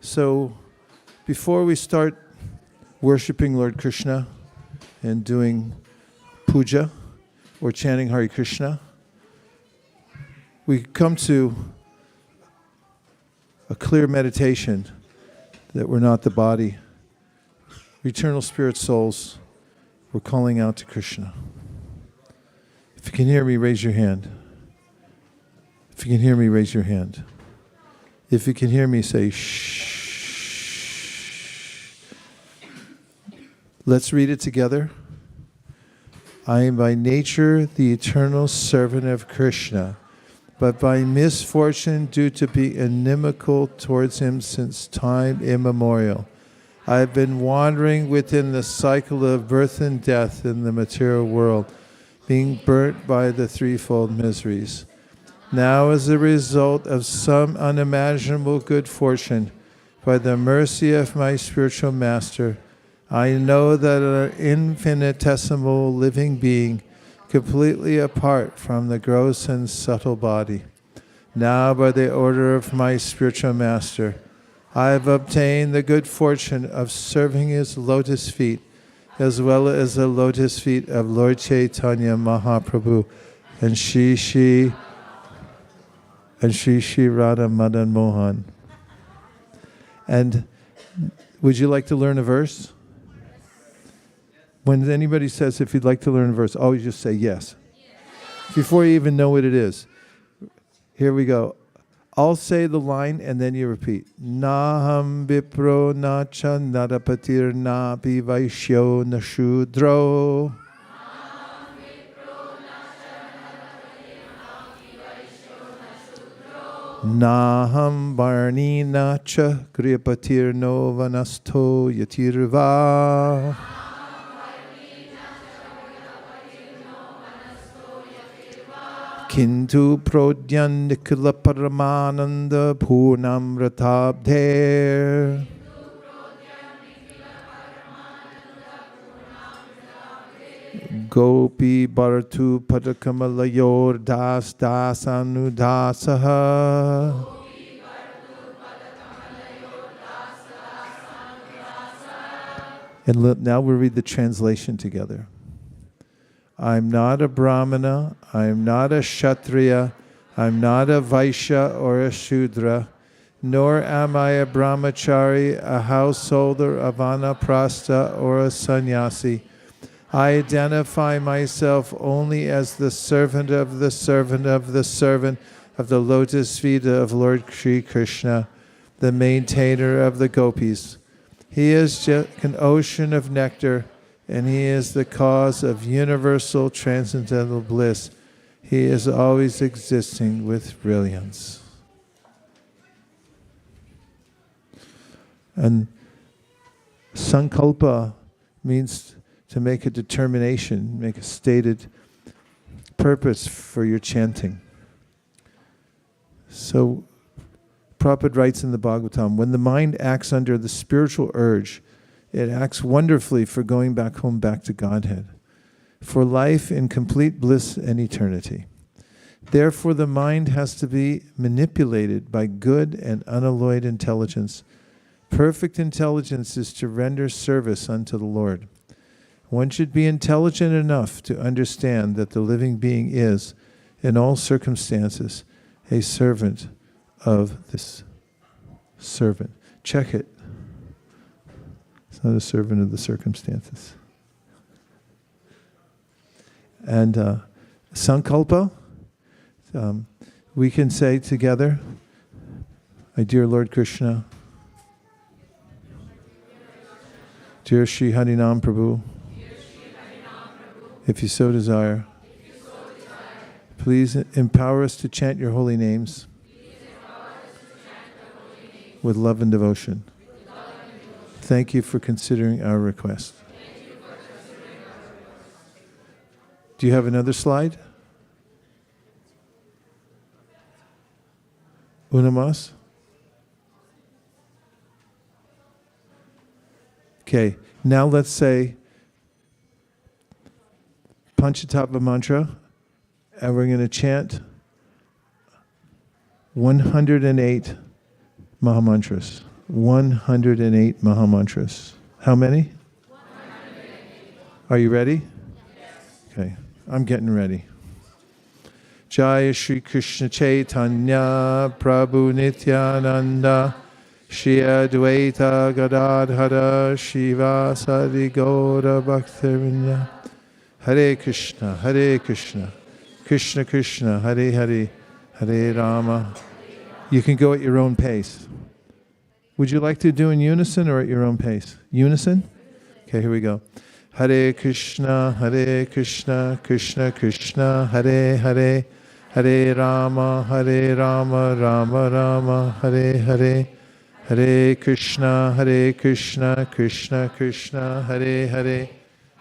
So before we start worshiping Lord Krishna and doing puja or chanting Hare Krishna, we come to a clear meditation that we're not the body. Eternal spirit souls, we're calling out to Krishna. If you can hear me, raise your hand. If you can hear me, raise your hand. If you can hear me, say shh. Let's read it together. I am by nature the eternal servant of Krishna, but by misfortune due to be inimical towards him since time immemorial. I have been wandering within the cycle of birth and death in the material world, being burnt by the threefold miseries. Now, as a result of some unimaginable good fortune, by the mercy of my spiritual master, I know that an infinitesimal living being, completely apart from the gross and subtle body. Now, by the order of my spiritual master, I have obtained the good fortune of serving his lotus feet, as well as the lotus feet of Lord Chaitanya Mahaprabhu and Shri Radha Madan Mohan. And would you like to learn a verse? When anybody says if you'd like to learn a verse, always just say yes. Before you even know what it is. Here we go. I'll say the line and then you repeat. Naham vipro na cha narapatir na pi vaishyo na shudro. Naham varni na cha kriyapatir no vanasto yatirva. Kintu prodyan nikla paramananda purnam ratabdher. Gopi bharatu padakamalayor das dasanu dasaha. And now we'll read the translation together. I'm not a Brahmana, I'm not a Kshatriya, I'm not a Vaishya or a Shudra, nor am I a Brahmachari, a householder, a Vanaprastha, or a sannyasi. I identify myself only as the servant of the servant of the servant of the lotus feet of Lord Sri Krishna, the maintainer of the gopis. He is just an ocean of nectar, and he is the cause of universal transcendental bliss. He is always existing with brilliance. And sankalpa means to make a determination, make a stated purpose for your chanting. So, Prabhupada writes in the Bhagavatam, when the mind acts under the spiritual urge, it acts wonderfully for going back home, back to Godhead, for life in complete bliss and eternity. Therefore, the mind has to be manipulated by good and unalloyed intelligence. Perfect intelligence is to render service unto the Lord. One should be intelligent enough to understand that the living being is, in all circumstances, a servant of this servant. Check it. It's not a servant of the circumstances. And sankalpa, we can say together, my dear Lord Krishna, dear Shri Harinam Prabhu, if you so desire, please empower us to chant your holy names with love and devotion. Thank you for considering our request. Do you have another slide? Una más? Okay, now let's say Panchatattva mantra, and we're going to chant 108 Mahamantras. 108 Mahamantras. How many? 108. Are you ready? Yes. Okay, I'm getting ready. Jaya Shri Krishna Chaitanya Prabhu Nityananda Shri Advaita Gadadhara Shiva Sadi Gaura Bhaktivinoda Hare Krishna, Krishna Krishna, Hare Hare, Hare Rama. You can go at your own pace. Would you like to do in unison or at your own pace? Unison? Okay, here we go. Hare Krishna, Krishna Krishna, Hare Hare, Hare Rama, Rama Rama, Hare Hare. Hare Krishna, Krishna Krishna, Hare Hare.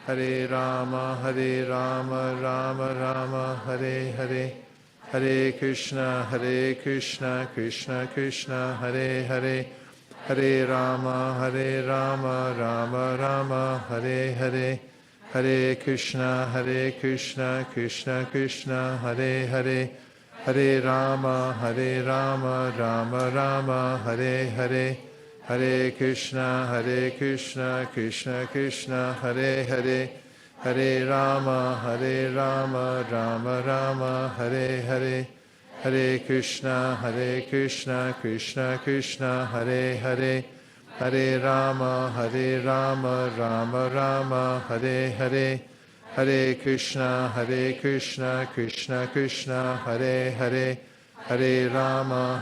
Hare Rama, Rama Rama, Hare Hare. Hare Krishna, Krishna Krishna, Hare Hare. Hare Rama, Rama Rama, Hare Hare. Hare Krishna, Krishna Krishna, Hare Hare. Hare Rama, Rama Rama, Hare Hare. Hare Krishna, Krishna Krishna, Hare Hare. Hare Rama, Rama Rama, Hare Hare. Hare Krishna, Krishna Krishna, Hare Hare. Hare Rama, Rama Rama, Hare Hare. Hare Krishna, Krishna Krishna, Hare Hare. Hare Rama,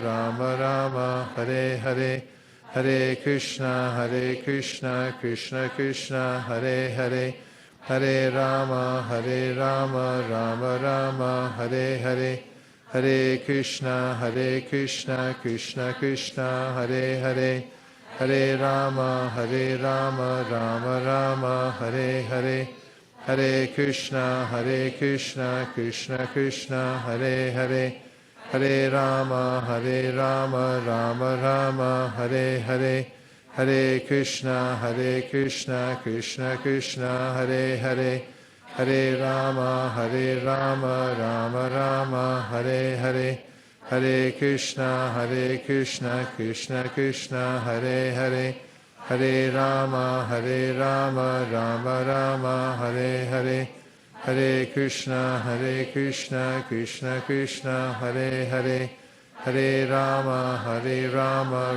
Rama Rama, Hare Hare. Hare Krishna, Krishna Krishna, Hare Hare. Hare Rama, Rama Rama, Hare Hare. Hare Krishna, Krishna Krishna, Hare Hare. Hare Rama, Rama Rama, Hare Hare. Hare Krishna, Krishna Krishna, Hare Hare. Hare Rama, Rama Rama, Hare Hare. Hare Krishna, Krishna Krishna, Hare Hare. Hare Rama, Rama Rama, Hare Hare. Hare Krishna, Krishna Krishna, Hare Hare. Hare Rama, Rama Rama, Hare Hare. Hare Krishna, Krishna Krishna, Hare Hare. Hare Rama,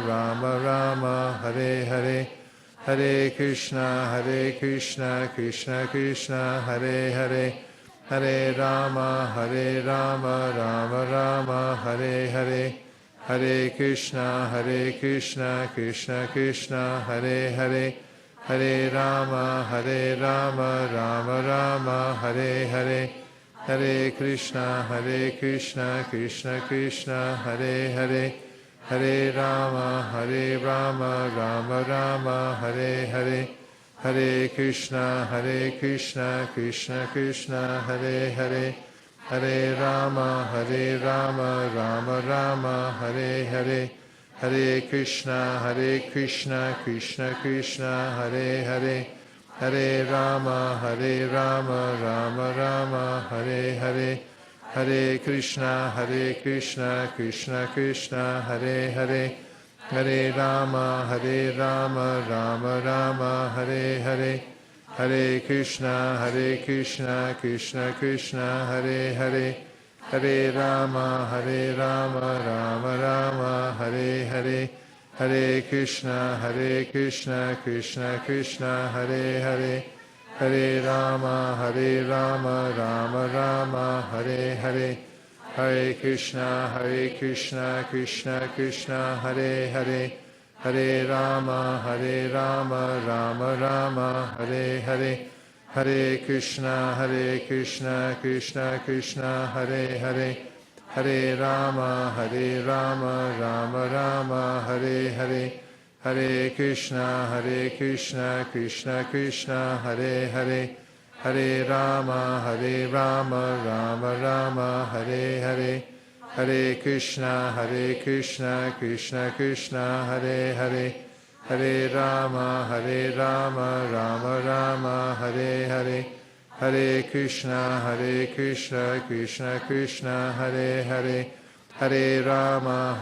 Rama Rama, Hare Hare. Hare Krishna, Krishna Krishna, Hare Hare. Hare Rama, Rama Rama, Hare Hare. Hare Krishna, Krishna Krishna, Hare Hare. Hare Rama, Rama Rama, Hare Hare. Hare Krishna, Krishna Krishna, Hare Hare. Hare Rama, Rama Rama, Hare Hare. Hare Krishna, Krishna Krishna, Hare Hare. Hare Rama, Rama Rama, Hare Hare. Hare Krishna, Krishna Krishna, Hare Hare. Hare Rama, Rama Rama, Hare Hare. Hare Krishna, Krishna Krishna, Hare Hare. Hare Rama, Rama Rama, Hare Hare. Hare Krishna, Krishna Krishna, Hare Hare. Hare Rama, Rama Rama, Hare Hare. Hare Krishna, Krishna Krishna, Hare Hare. Hare Rama, Rama Rama, Hare Hare. Hare Krishna, Krishna Krishna, Hare Hare. Hare Rama, Rama Rama, Hare Hare. Hare Krishna, Krishna Krishna, Hare Hare. Hare Rama, Rama Rama, Hare Hare. Hare Krishna, Krishna Krishna, Hare Hare. Hare Rama, Rama Rama, Hare Hare. Hare Krishna, Krishna Krishna, Hare Hare. Hare Rama, Rama Rama, Hare Hare. Hare Krishna, Krishna Krishna, Hare Hare. Hare Rama,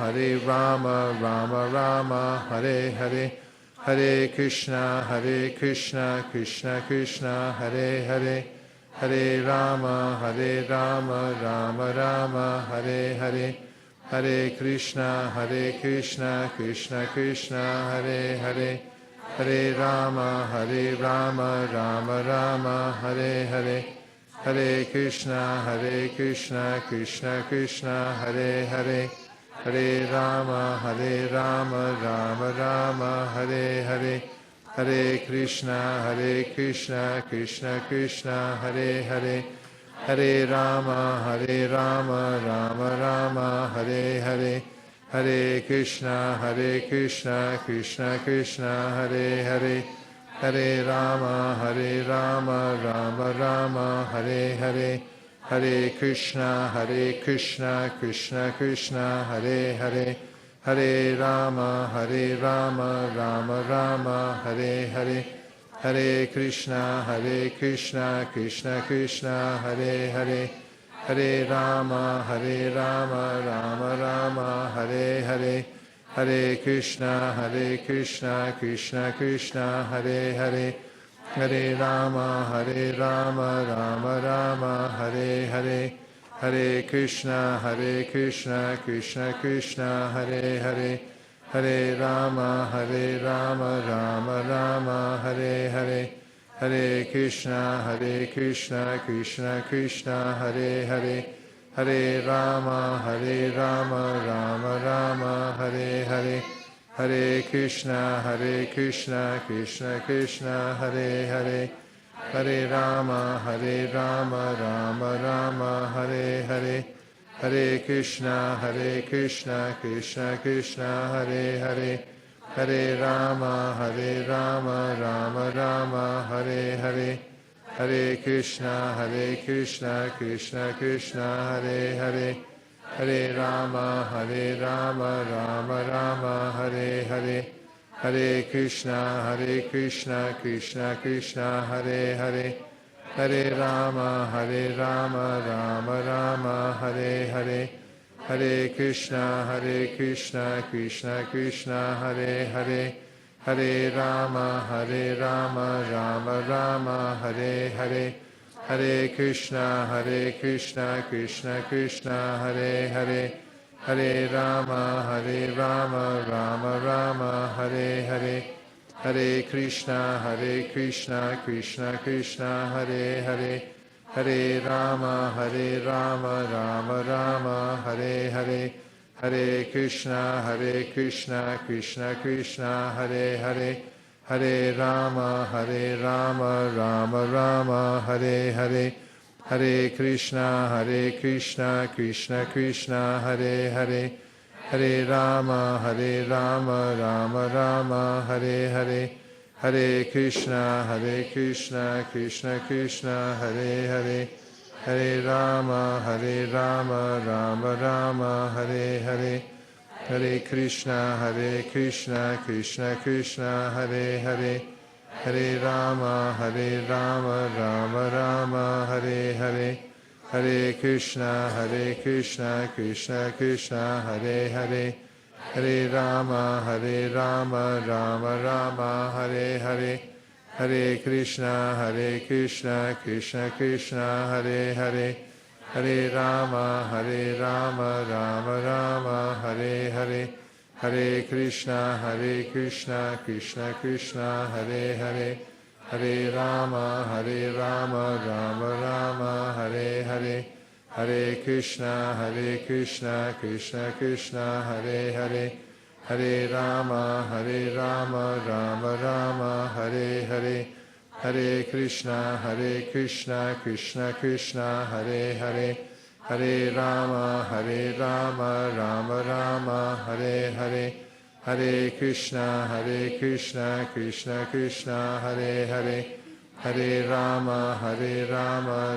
Rama Rama, Hare Hare, Hare Krishna, Krishna Krishna, Hare Hare, Hare Rama, Rama Rama, Hare Hare, Hare Krishna, Krishna Krishna, Hare Hare, Hare Rama, Rama Rama, Hare Hare, Hare Krishna, Krishna Krishna, Hare Hare, Hare Rama, Rama Rama, Hare Hare, Hare Krishna, Krishna Krishna, Hare Hare, Hare Rama, Rama Rama, Hare Hare, Hare Krishna, Krishna Krishna, Hare Hare, Hare Rama, Rama Rama, Hare Hare, Hare Krishna, Krishna Krishna, Hare Hare, Hare Rama, Rama Rama, Hare Hare, Hare Krishna, Krishna Krishna, Hare Hare, Hare Rama, Rama Rama, Hare Hare, Hare Krishna, Krishna Krishna, Hare Hare, Hare Rama, Rama Rama, Hare Hare, Hare Krishna, Krishna Krishna, Hare Hare, Hare Rama, Rama Rama, Hare Hare, Hare Krishna, Krishna Krishna, Hare Hare, Hare Rama, Rama Rama, Hare Hare, Hare Krishna, Krishna Krishna, Hare Hare, Hare Rama, Rama Rama, Hare Hare, Hare Krishna, Krishna Krishna, Hare Hare, Hare Rama, Rama Rama, Hare Hare, Hare Krishna, Krishna Krishna, Hare Hare, Hare Rama, Rama Rama, Hare Hare, Hare Krishna, Krishna Krishna, Hare Hare, Hare Rama, Rama Rama, Hare Hare, Hare Krishna, Krishna Krishna, Hare Hare, Hare Rama, Rama Rama, Hare Hare, Hare Krishna, Krishna Krishna, Hare Hare, Hare Rama, Rama Rama, Hare Hare, Hare Krishna, Krishna Krishna, Hare Hare, Hare Rama, Rama Rama, Hare Hare, Hare Krishna, Krishna Krishna, Hare Hare, Hare Rama, Rama Rama, Hare Hare, Hare Krishna, Krishna Krishna, Hare Hare, Hare Rama, Rama Rama, Hare Hare, Hare Krishna, Krishna Krishna, Hare Hare, Hare Rama, Rama Rama, Hare Hare, Hare Krishna, Krishna Krishna, Hare Hare, Hare Rama, Rama Rama, Hare Hare, Hare Krishna, Krishna Krishna, Hare Hare, Hare Rama, Rama Rama, Hare Hare, Hare Krishna, Krishna Krishna, Hare Hare, Hare Rama, Rama Rama, Hare Hare, Hare Krishna, Krishna Krishna, Hare Hare, Hare Rama, Rama Rama, Hare Hare, Hare Krishna, Krishna Krishna, Hare Hare, Hare Rama, Rama Rama, Hare Hare, Hare Krishna, Krishna Krishna, Hare Hare, Hare Rama, Rama Rama, Hare Hare, Hare Krishna, Krishna Krishna, Hare Hare, Hare Rama,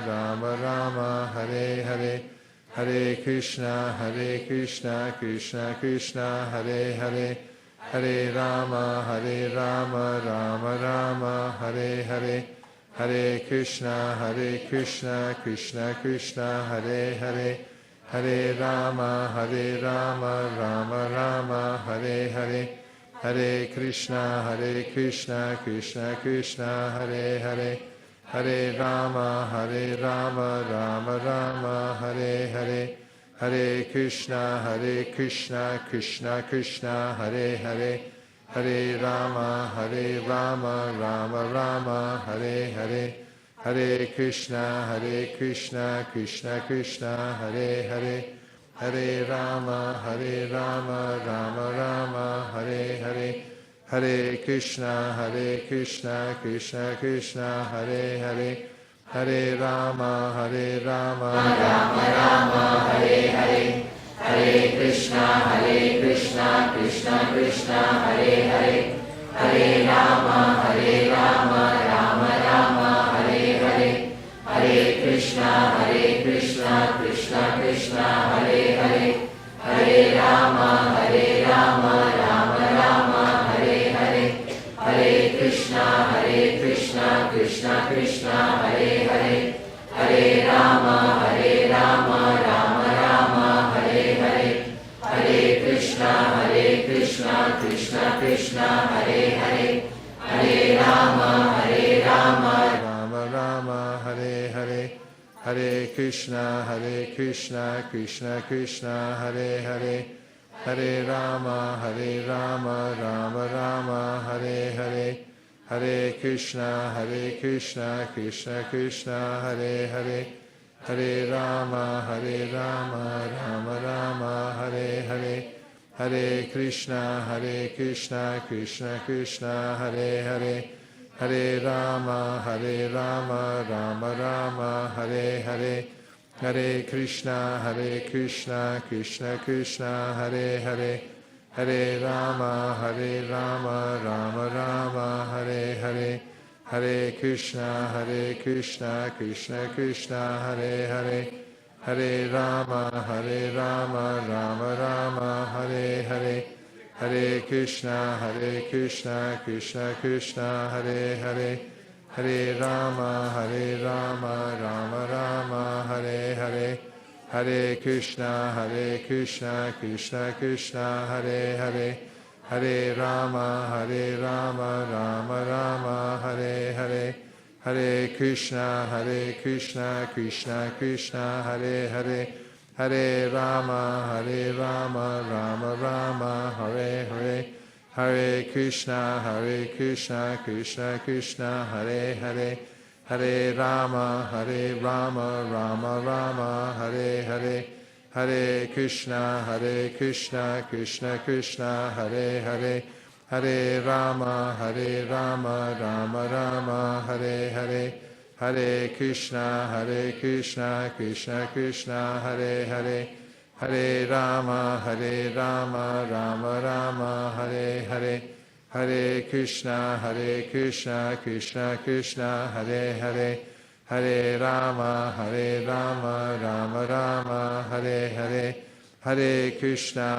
Rama Rama, Hare Hare, Hare Krishna, Krishna Krishna, Hare Hare, Hare Rama, Rama Rama, Hare Hare, Hare Krishna, Krishna Krishna, Hare Hare, Hare Rama, Rama Rama, Hare Hare, Hare Krishna, Krishna Krishna, Hare Hare, Hare Rama, Rama Rama, Hare Hare, Hare Krishna, Krishna Krishna, Hare Hare, Hare Rama, Rama Rama, Hare Hare, Hare Krishna, Krishna Krishna, Hare Hare, Hare Rama, Rama Rama, Hare Hare, Hare Krishna, Krishna Krishna, Hare Hare, Hare Rama, Rama Rama, Hare Hare, Hare Krishna, Krishna Krishna, Hare Hare, Hare Rama, Rama Rama, Hare Hare, Hare Krishna, Krishna Krishna, Hare Hare, Hare Rama, Rama Rama, Hare Hare, Hare Krishna, Krishna Krishna, Hare Hare, Hare Rama, Rama Rama, Hare Hare, Hare Krishna, Krishna Krishna, Hare Hare, Hare Rama, Rama Rama, Hare Hare, Hare Krishna, Krishna Krishna, Hare Hare, Hare Rama, Rama Rama, Hare Hare, Hare Krishna, Krishna Krishna, Hare Hare, Hare Rama, Rama Rama, Hare Hare, Hare Krishna, Krishna Krishna, Hare Hare, Hare Rama, Rama Rama, Hare Hare, Hare Krishna, Krishna Krishna, Hare Hare, Hare Rama, Rama Rama, Hare Hare, Hare Krishna, Krishna Krishna, Hare Hare, Hare Rama, Rama Rama, Hare Hare, Hare Krishna, Krishna Krishna, Hare Hare, Hare Rama, Rama Rama, Hare Hare, Hare Krishna, Krishna Krishna, Hare Hare, Hare Rama, Rama Rama, Hare Hare, Hare Krishna, Krishna Krishna, Hare Hare, Hare Rama, Rama Rama, Hare Hare, Hare Krishna, Krishna Krishna, Hare Hare, Hare Rama, Rama Rama, Hare Hare, Hare Krishna, Krishna Krishna, Hare Hare, Hare Rama, Rama Rama, Hare Hare, Hare Krishna, Krishna Krishna, Hare Hare, Hare Rama, Rama Rama, Hare Hare, Hare Krishna, Krishna Krishna, Hare Hare, Hare Rama, Rama Rama, Hare Hare, Hare Krishna,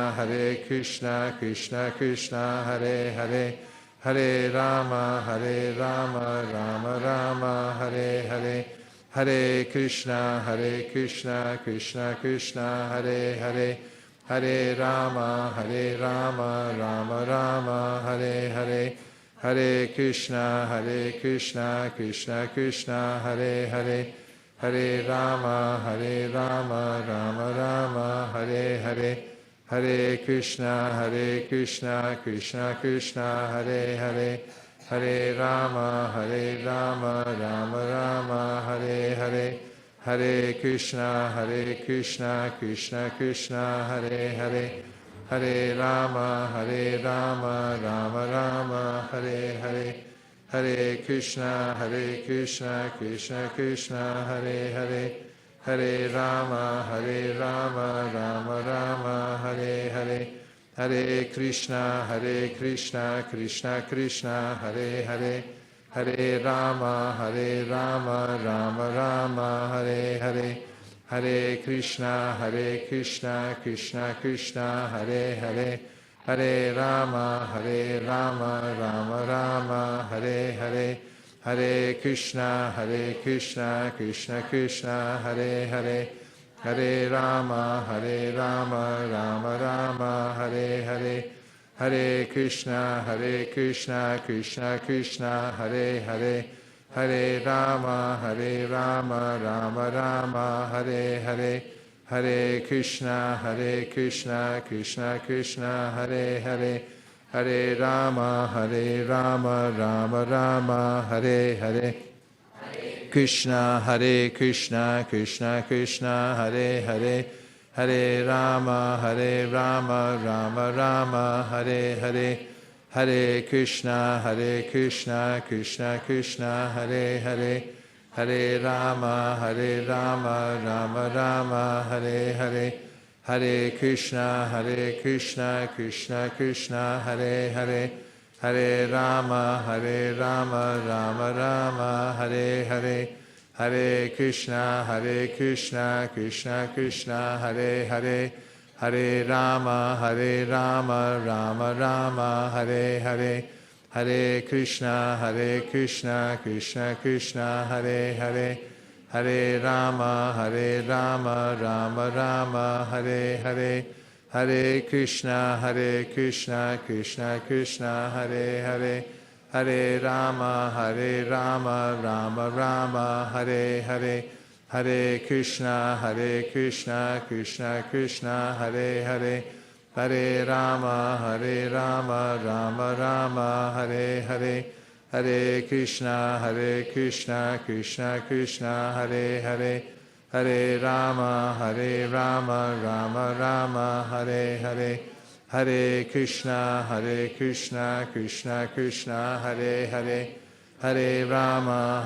Krishna Krishna, Hare Hare, Hare Rama, Rama Rama, Hare Hare, Hare Krishna, Krishna Krishna, Hare Hare, Hare Rama, Rama Rama, Hare Hare, Hare Krishna, Krishna Krishna, Hare Hare, Hare Rama, Rama Rama, Hare Hare, Hare Krishna, Krishna Krishna, Hare Hare, Hare Rama, Rama Rama, Hare Hare, Hare Krishna, Krishna Krishna, Hare Hare, Hare Rama, Rama Rama, Hare Hare, Hare Krishna, Krishna Krishna, Hare Hare, Hare Rama, Rama Rama, Hare Hare, Hare Krishna, Krishna Krishna, Hare Hare, Hare Rama, Rama Rama, Hare Hare, Hare Krishna, Krishna Krishna, Hare Hare, Hare Rama, Rama Rama, Hare Hare, Hare Krishna, Krishna Krishna, Hare Hare, Hare Rama, Rama Rama, Hare Hare, Hare Krishna, Krishna Krishna, Hare Hare, Hare Rama, Rama Rama, Hare Hare, Hare Krishna, Krishna Krishna, Hare Hare, Hare Rama, Rama Rama, Hare Hare. Krishna, Krishna Krishna, Hare Hare, Hare Rama, Rama Rama, Hare Hare, Hare Krishna, Krishna Krishna, Hare Hare, Hare Rama, Rama Rama, Hare Hare, Hare Krishna, Krishna Krishna, Hare Hare, Hare Rama, Rama Rama, Hare Hare, Hare Krishna, Krishna Krishna, Hare Hare, Hare Rama, Rama Rama, Hare Hare, Hare Krishna, Krishna Krishna, Hare Hare, Hare Rama, Rama Rama, Hare Hare, Hare Krishna, Krishna Krishna, Hare Hare, Hare Rama, Rama Rama, Hare Hare, Hare Krishna, Krishna Krishna, Hare Hare, Hare Rama, Rama Rama, Hare Hare, Hare Krishna, Krishna Krishna, Hare Hare, Hare Rama, Rama Rama, Hare Hare, Hare Krishna, Krishna Krishna, Hare Hare, Hare Rama, Rama Rama, Hare Hare, Hare Krishna, Krishna Krishna, Hare Hare, Hare Rama,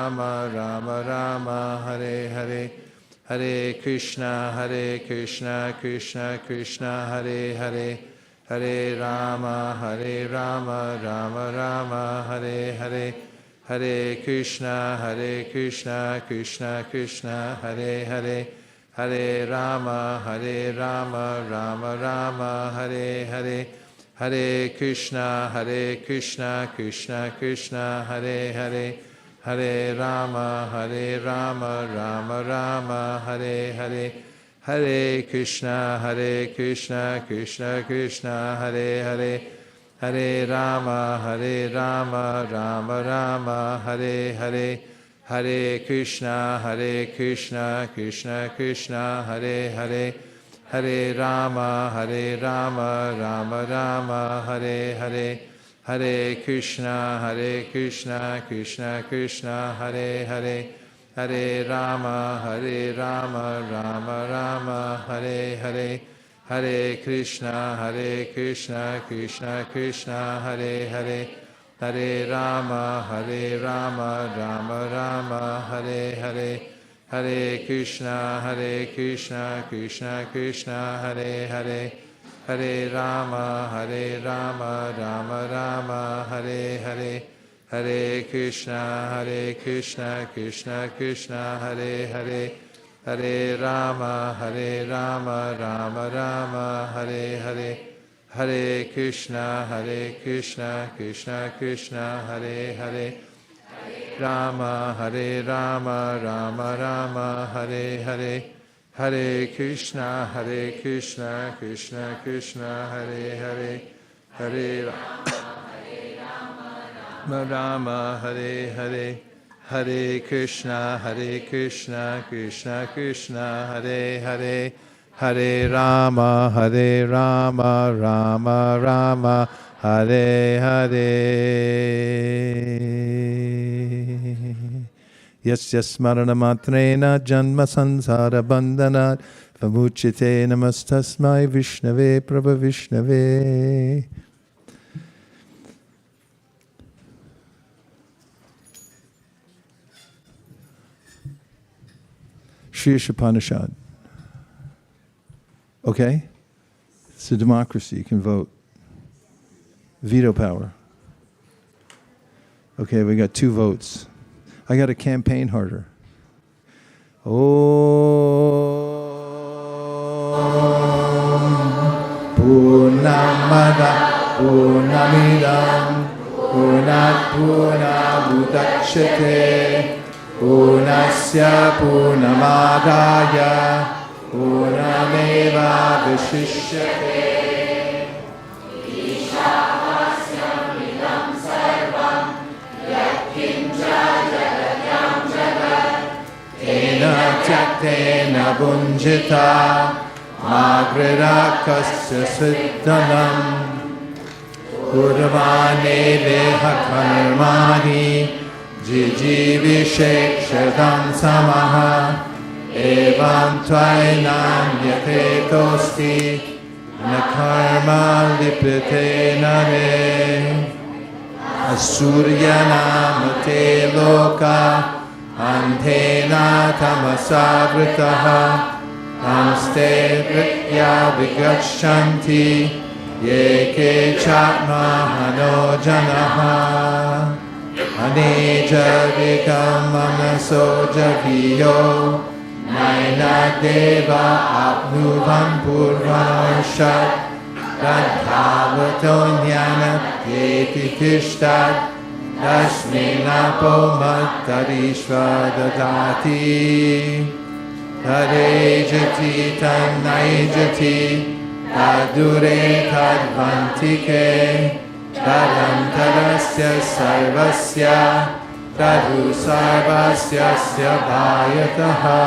Rama Rama, Hare Hare, Hare Krishna, Krishna Krishna, Hare Hare, Hare Rama, Rama Rama, Hare Hare, Hare Krishna, Krishna Krishna, Hare Hare, Hare Rama, Rama Rama, Hare Hare, Hare Krishna, Krishna Krishna, Hare Hare, Hare Rama, Rama Rama, Hare Hare, Hare Krishna, Krishna Krishna, Hare Hare, Hare Rama, Rama Rama, Hare Hare, Hare Krishna, Krishna Krishna, Hare Hare, Hare Rama, Rama Rama, Hare Hare, Hare Krishna, Krishna Krishna, Hare Hare, Hare Rama, Rama Rama, Hare Hare, Hare Krishna, Krishna Krishna, Hare Hare, Hare Rama, Rama Rama, Hare Hare, Hare Krishna, Krishna Krishna, Hare Hare, Hare Rama, Rama Rama, Hare Hare, Hare Krishna, Krishna Krishna, Hare Hare, Rama, Rama Rama, Hare Hare, Hare Krishna, Krishna Krishna, Hare Hare, Hare Rama, Hare Hare, Hare Krishna, Krishna Krishna, Hare Hare, Hare Rama, Rama Rama, Hare Hare. Yasya smarana matrena janma sansara bandhanat vimuchyate namastasmai Vishnave Prabha Vishnave. Shri Upanishad. Okay? It's a democracy. You can vote. Veto power. Okay, we got 2 votes. I got to campaign harder. Om Purnamada Purnamidam Purnat Purnamudachyate Purnasya Purnamadaya Purnameva Vishishyate. Tena Bunjita Magrira Kasya Siddhanam Purvane Veha Karmani Jijivishekshadam Samaha Evam Tvainam Yaketosti Nakarma Lipite Nare Asuryanamate Loka Antena Tamasavritaha Tamste Vritya Vigachanti Yeke Chatma Hanojanaha Aneja Vikam Manasoja Viyo Naina Deva Apnuvam Purvanoshat Radhavato Jnana Yeti Tishtad Dasminapo Mattarishva Dadati Tadejati Tanaijati Tadure Tadvantike Tadantarasya Sarvasya Tadu Sarvasya Bhayataha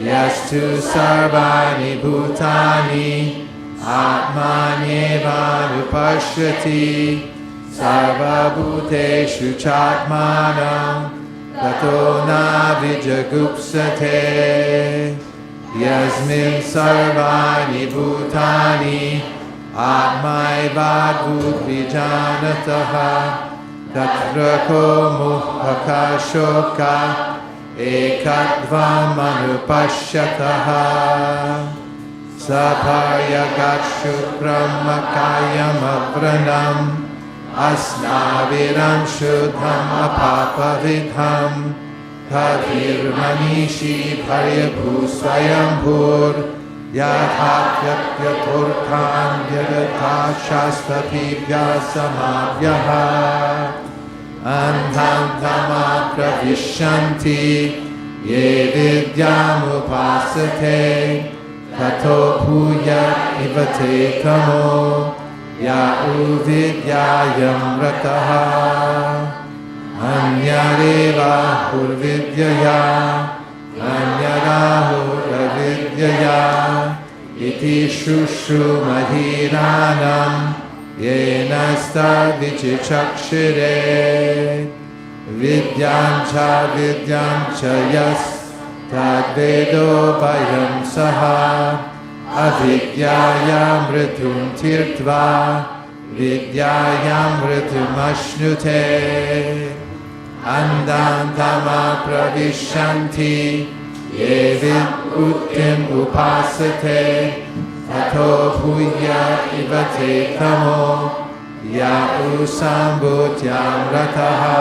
Yastu Sarvani Bhutani Atmanyeva Vipashyati Sarvabhuteshu Chatmanam Tato na vijagupsate Yasmin Sarvani Bhutani Atmaivadvut Vijanataha Tatrako Muhakashoka Ekadvam Anupashyataha Sapayagatshu Brahmakayam Avranam Asnaviram Shuddham Apapavidham Tadirmanishi Bharyabhusvayambhur Yathatyapyaturtham Yadata Shastapibhya Samabhyaha Antam Tama Pravishyanti Ye Vidyam Upasate Tato Puya Ivate Kamo Ya uvidyayam rataha Anyareva urvidyaya Anyarahuravidyaya Iti shushu mahiranam Yenasta vichichakshire Vidyancha yas Tadvedo vayam saha Avidyayam ritum tirtva Vidyayam ritum ashnute Andantama pravishyanti Ye viduttim upasate Tato puya ivate kamo Ya usambhutyam rataha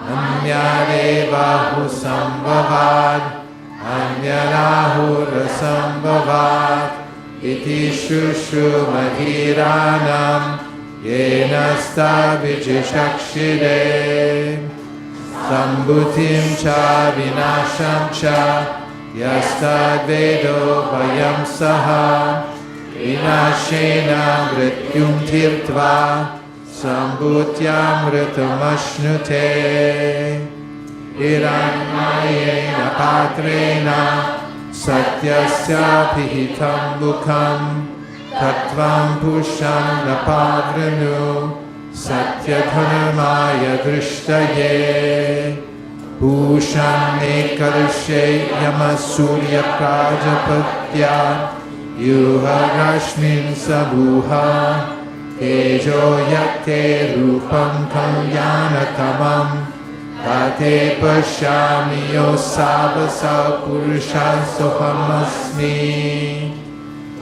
Amyadeva husambhavad Anyarahurasambhavat Iti shushu madhiranam Yenasta vichishakshire Sambhutim cha vinasham cha Yastad vedo vayam saha Vinashena mrityum tirtva Sambhutyam mritumashnute Hiranyayena patrena Satyasya pihitam bukham Tattvam pusham napavranu Satyadharmaya drishtaye Pusham nekarshe Yamasurya prajapatya Yuha rashmin sabuha Tejo yakte rupam kalyanatamam Tate pashyami yosabasa purusha sohamasmi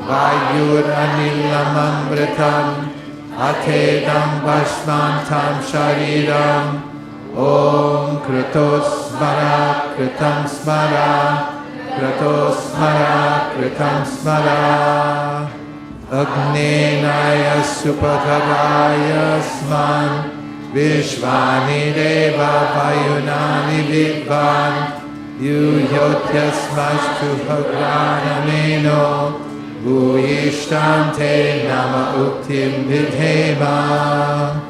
Vayur anilam amritam Atedam bhasmantam shariram Om kritos smara kritam smara Kritos smara kritam smara Agnenaya supatavaya sman Vishvani Deva Vayunani Vidvan Yuyotyasmastu Hagranameno Bhuyishtante Nama Uktim Vidhema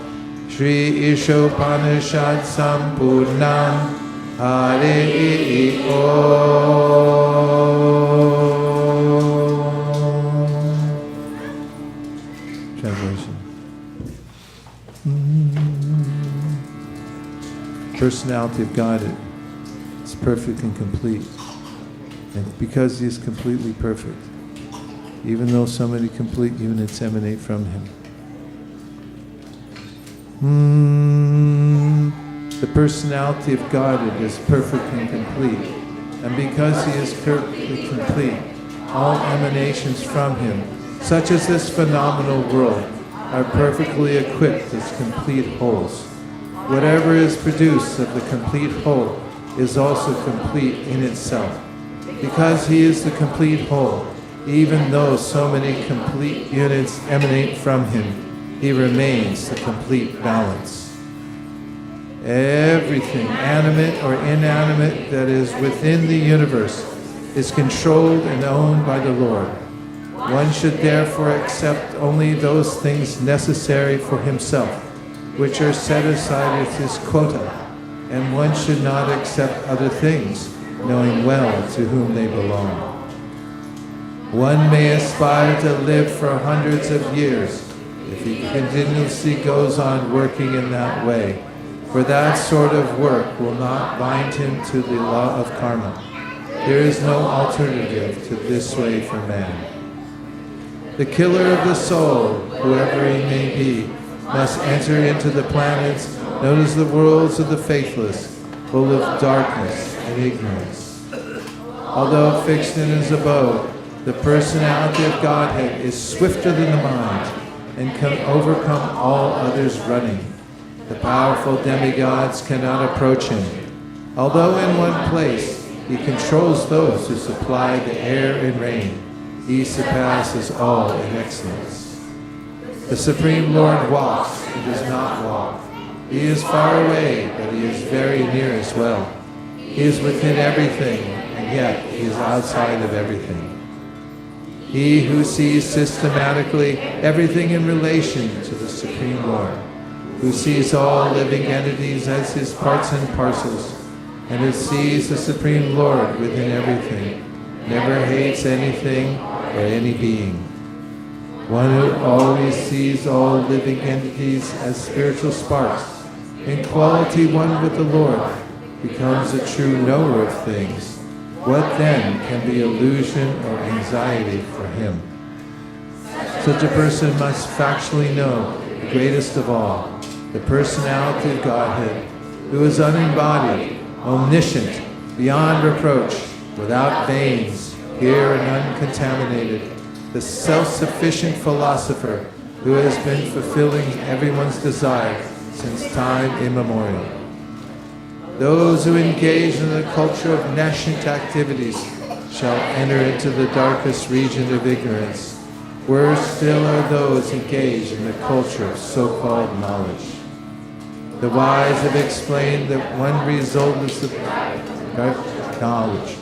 Shri Ishopanishad Sampurnam Hare Om. Translation. Personality of God is perfect and complete. And because He is completely perfect, even though so many complete units emanate from Him, the personality of God is perfect and complete. And because He is perfectly complete, all emanations from Him, such as this phenomenal world, are perfectly equipped as complete wholes. Whatever is produced of the complete whole is also complete in itself. Because He is the complete whole, even though so many complete units emanate from Him, He remains the complete balance. Everything, animate or inanimate, that is within the universe is controlled and owned by the Lord. One should therefore accept only those things necessary for himself, which are set aside as his quota, and one should not accept other things, knowing well to whom they belong. One may aspire to live for hundreds of years if he continuously goes on working in that way, for that sort of work will not bind him to the law of karma. There is no alternative to this way for man. The killer of the soul, whoever he may be, must enter into the planets known as the worlds of the faithless, full of darkness and ignorance. Although fixed in his abode, the personality of Godhead is swifter than the mind and can overcome all others running. The powerful demigods cannot approach him. Although in one place he controls those who supply the air and rain, he surpasses all in excellence. The Supreme Lord walks and does not walk. He is far away, but he is very near as well. He is within everything, and yet he is outside of everything. He who sees systematically everything in relation to the Supreme Lord, who sees all living entities as his parts and parcels, and who sees the Supreme Lord within everything, never hates anything or any being. One who always sees all living entities as spiritual sparks, in quality one with the Lord, becomes a true knower of things. What then can be illusion or anxiety for him? Such a person must factually know the greatest of all, the personality of Godhead, who is unembodied, omniscient, beyond reproach, without veins, pure and uncontaminated, the self-sufficient philosopher who has been fulfilling everyone's desire since time immemorial. Those who engage in the culture of nascent activities shall enter into the darkest region of ignorance. Worse still are those engaged in the culture of so-called knowledge. The wise have explained that one result is the knowledge,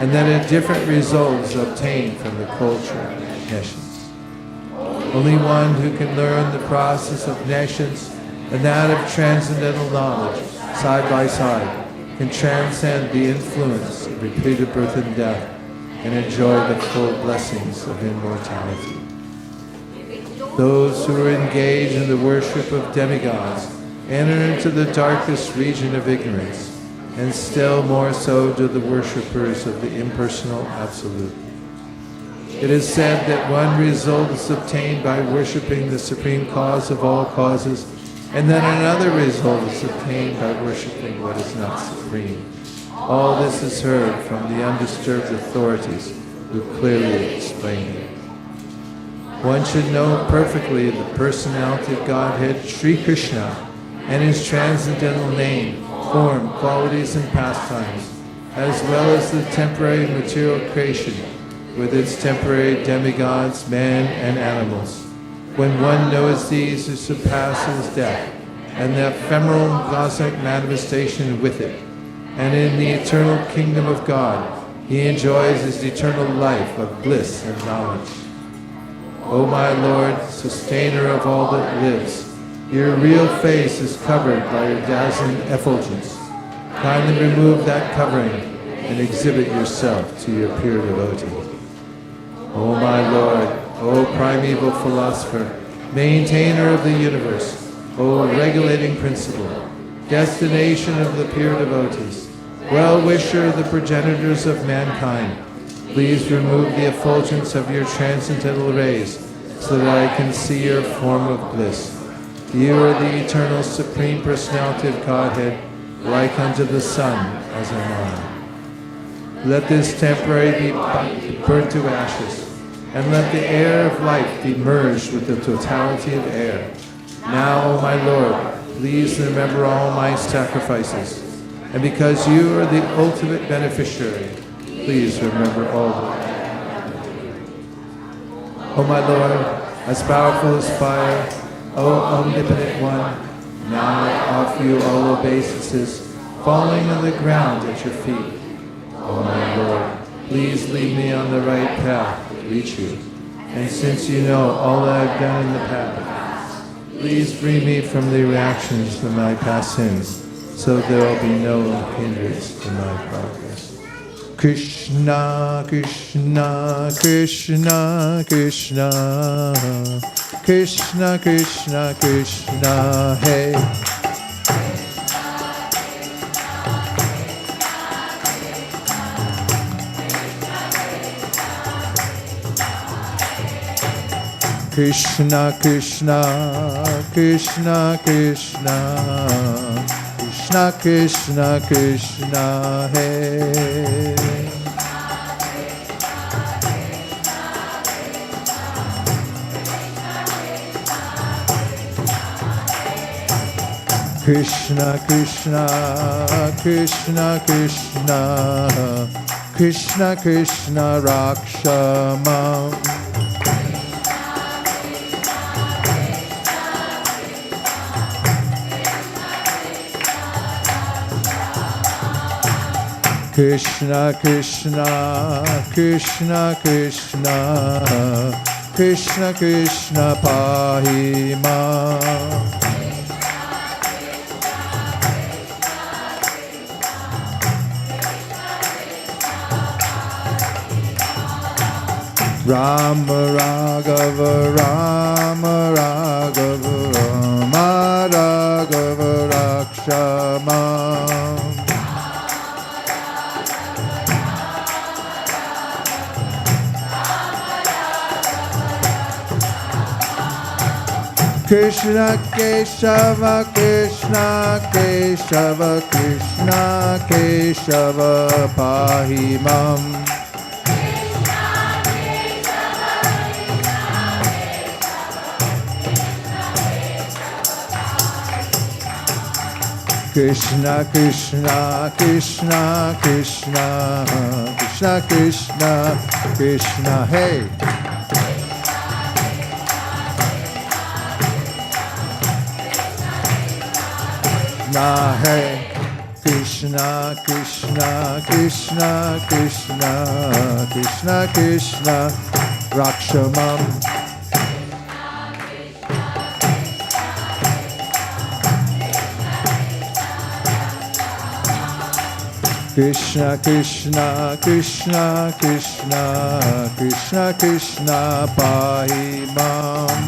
and that a different result is obtained from the culture of nescience. Only one who can learn the process of nescience and that of transcendental knowledge side by side can transcend the influence of repeated birth and death and enjoy the full blessings of immortality. Those who are engaged in the worship of demigods enter into the darkest region of ignorance, and still more so do the worshippers of the impersonal Absolute. It is said that one result is obtained by worshipping the supreme cause of all causes, and that another result is obtained by worshipping what is not supreme. All this is heard from the undisturbed authorities who clearly explain it. One should know perfectly the personality of Godhead, Sri Krishna, and his transcendental name, form, qualities, and pastimes, as well as the temporary material creation, with its temporary demigods, men, and animals. When one knows these, it surpasses death, and the ephemeral cosmic manifestation with it. And in the eternal kingdom of God, he enjoys his eternal life of bliss and knowledge. O my Lord, sustainer of all that lives, your real face is covered by your dazzling effulgence. Kindly remove that covering and exhibit yourself to your pure devotee. O my Lord, O primeval philosopher, maintainer of the universe, O regulating principle, destination of the pure devotees, well-wisher of the progenitors of mankind, please remove the effulgence of your transcendental rays so that I can see your form of bliss. You are the eternal supreme personality of Godhead, like unto the sun as am I. Let this temporary be burnt to ashes, and let the air of life be merged with the totality of air. Now, O my Lord, please remember all my sacrifices, and because you are the ultimate beneficiary, please remember all of them. O my Lord, as powerful as fire, O omnipotent one, now I offer you all obeisances, falling on the ground at your feet. O my Lord, please lead me on the right path to reach you. And since you know all that I've done in the past, please free me from the reactions of my past sins, so there will be no hindrance to my progress. Krishna, Krishna, Krishna, Krishna, Krishna, Krishna, Krishna, hey. Krishna, Krishna, Krishna, Krishna, Krishna, Krishna, Krishna, hey. Krishna, Krishna, Krishna, Krishna, Krishna, Krishna, Rakshamam. Krishna, Krishna, Krishna, Krishna, Krishna, Krishna, Pahima. Rama Raghava, Rama Raghava, Rama Raghava, Rakshamam. Krishna Keshava, Krishna Keshava, Krishna Keshava, Pahimam. Krishna, Krishna, Krishna, Krishna, Krishna, Krishna, Krishna, hey. Krishna, hey. Krishna, Krishna, Krishna, Krishna, Krishna, Krishna, Rakshamam. Krishna, Krishna, Krishna, Krishna, Krishna, Krishna, Pahimam.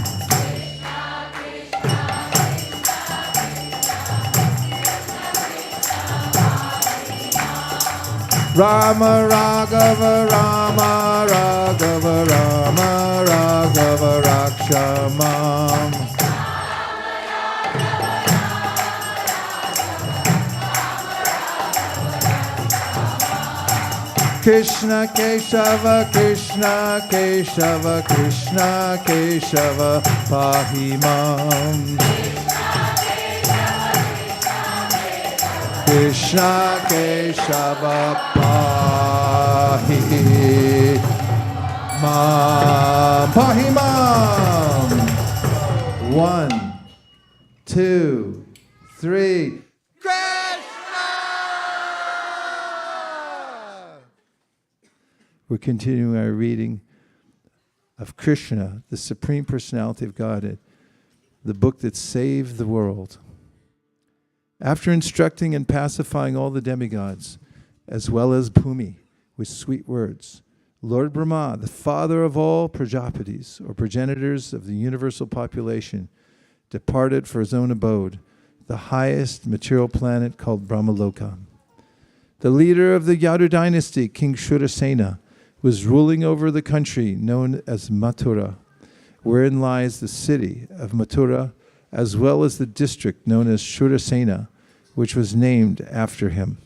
Rama Raghava, Rama Raghava, Rama Raghava, Rakshamam. Krishna Keshava, Krishna Keshava, Krishna Keshava, Pahimam. Krishna Keshava, Pahimam. 1, 2, three. Krishna! We're continuing our reading of Krishna, the Supreme Personality of Godhead, the book that saved the world. After instructing and pacifying all the demigods, as well as Bhumi, with sweet words, Lord Brahma, the father of all Prajapatis, or progenitors of the universal population, departed for his own abode, the highest material planet called Brahmaloka. The leader of the Yadu dynasty, King Shurasena, was ruling over the country known as Mathura, wherein lies the city of Mathura, as well as the district known as Shurasena, which was named after him.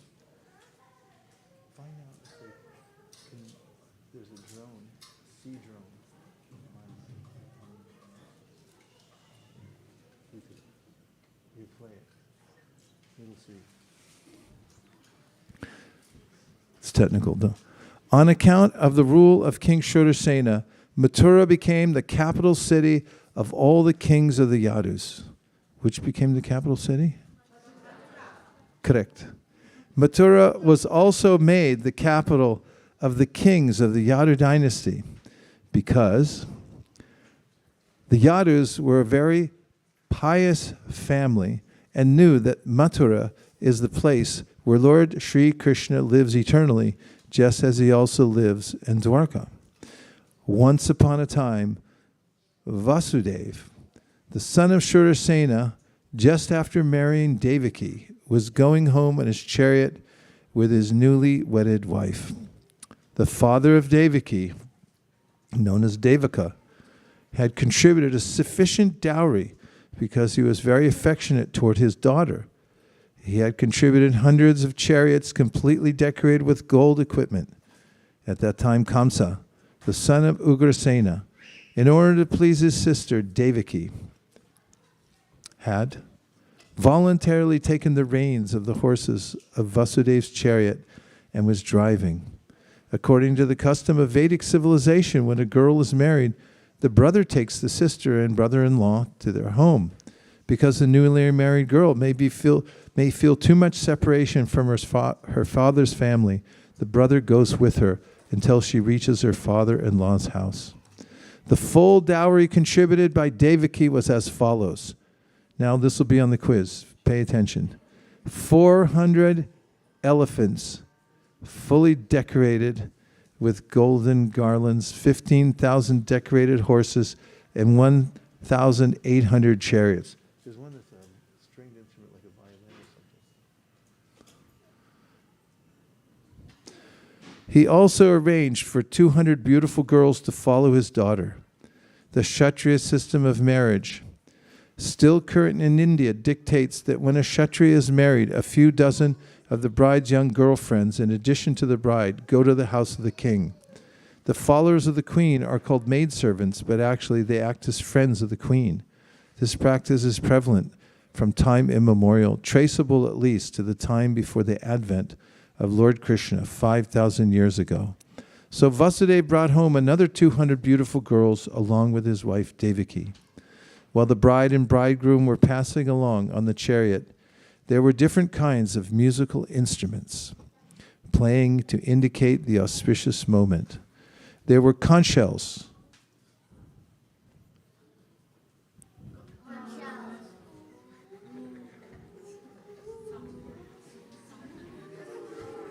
There's a drone, sea drone. You play it. Little sea. It's technical, though. On account of the rule of King Shurasena, Mathura became the capital city of all the kings of the Yadus. Which became the capital city? Correct. Mathura was also made the capital of the kings of the Yadu dynasty because the Yadus were a very pious family and knew that Mathura is the place where Lord Sri Krishna lives eternally, just as he also lives in Dwarka. Once upon a time, Vasudeva, the son of Shurasena, just after marrying Devaki, was going home in his chariot with his newly wedded wife. The father of Devaki, known as Devaka, had contributed a sufficient dowry because he was very affectionate toward his daughter. He had contributed hundreds of chariots completely decorated with gold equipment. At that time, Kamsa, the son of Ugrasena, in order to please his sister Devaki, had voluntarily taken the reins of the horses of Vasudeva's chariot and was driving. According to the custom of Vedic civilization, when a girl is married, the brother takes the sister and brother-in-law to their home. Because the newly married girl may feel too much separation from her father's family, the brother goes with her until she reaches her father-in-law's house. The full dowry contributed by Devaki was as follows. Now this will be on the quiz. Pay attention. 400 elephants fully decorated with golden garlands, 15,000 decorated horses, and 1,800 chariots. There's one that's a stringed instrument like a violin or something. He also arranged for 200 beautiful girls to follow his daughter. The Kshatriya system of marriage, still current in India, dictates that when a Kshatriya is married, a few dozen of the bride's young girlfriends, in addition to the bride, go to the house of the king. The followers of the queen are called maidservants, but actually they act as friends of the queen. This practice is prevalent from time immemorial, traceable at least to the time before the advent of Lord Krishna 5,000 years ago. So Vasudeva brought home another 200 beautiful girls along with his wife Devaki. While the bride and bridegroom were passing along on the chariot, there were different kinds of musical instruments playing to indicate the auspicious moment. There were conch shells,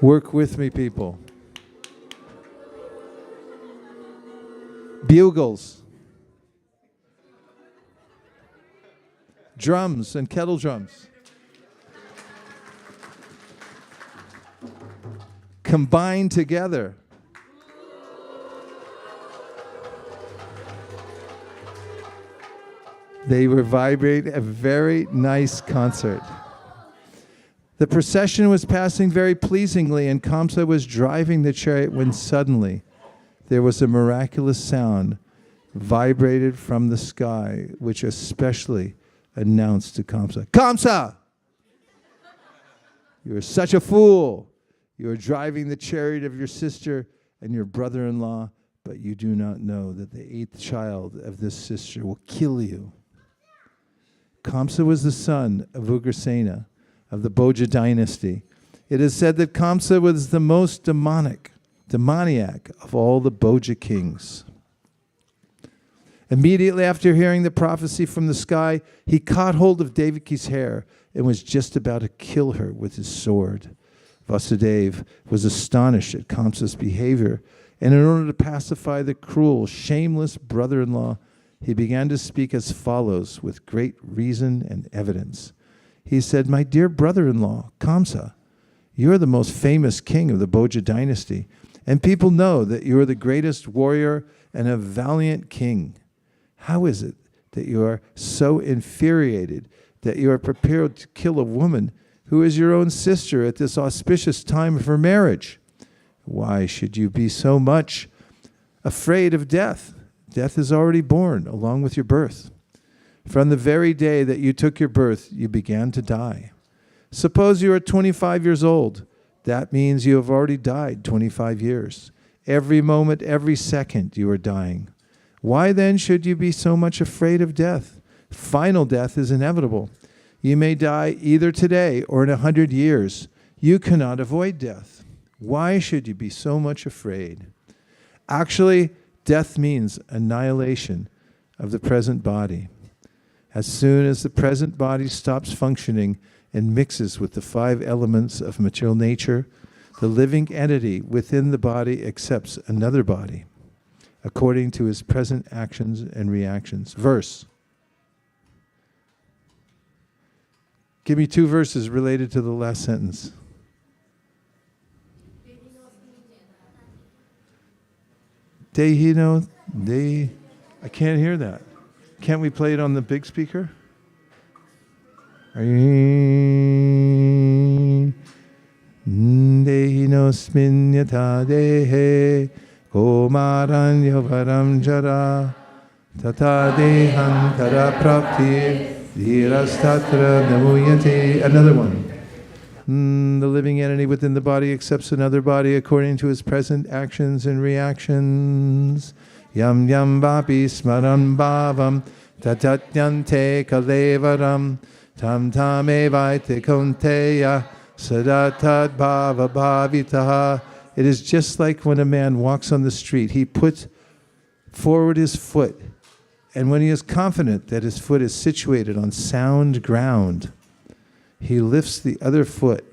work with me, people. Bugles, drums and kettle drums. Combined together. They were vibrating a very nice concert. The procession was passing very pleasingly, and Kamsa was driving the chariot when suddenly there was a miraculous sound vibrated from the sky, which especially announced to Kamsa, "Kamsa! You are such a fool. You are driving the chariot of your sister and your brother-in-law, but you do not know that the 8th child of this sister will kill you." Kamsa was the son of Ugrasena of the Bhoja dynasty. It is said that Kamsa was the most demoniac of all the Bhoja kings. Immediately after hearing the prophecy from the sky, he caught hold of Devaki's hair and was just about to kill her with his sword. Vasudeva was astonished at Kamsa's behavior, and in order to pacify the cruel, shameless brother-in-law, he began to speak as follows with great reason and evidence. He said, "My dear brother-in-law, Kamsa, you are the most famous king of the Bhoja dynasty, and people know that you are the greatest warrior and a valiant king. How is it that you are so infuriated that you are prepared to kill a woman who is your own sister at this auspicious time of her marriage? Why should you be so much afraid of death? Death is already born along with your birth. From the very day that you took your birth, you began to die. Suppose you are 25 years old. That means you have already died 25 years. Every moment, every second, you are dying. Why then should you be so much afraid of death? Final death is inevitable. You may die either today or in 100 years. You cannot avoid death. Why should you be so much afraid? Actually, death means annihilation of the present body. As soon as the present body stops functioning and mixes with the 5 elements of material nature, the living entity within the body accepts another body according to his present actions and reactions. Verse. Give me 2 verses related to the last sentence. Dehino, I can't hear that. Can't we play it on the big speaker? Dehino sminyata dehe komaran yavaram jara tata dehantara prapti dhirastatra namuyate. Another one. The living entity within the body accepts another body according to his present actions and reactions. Yam yam vapi smaram bhavam tatatyante kalevaram tam tam evaite konteya sadatad bhava bhavitaha. It is just like when a man walks on the street. He puts forward his foot, and when he is confident that his foot is situated on sound ground, he lifts the other foot.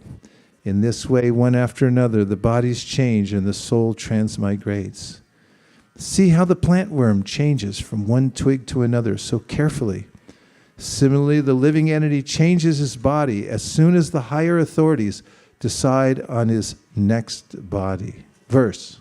In this way, one after another, the bodies change and the soul transmigrates. See how the plant worm changes from one twig to another so carefully. Similarly, the living entity changes his body as soon as the higher authorities decide on his next body. Verse.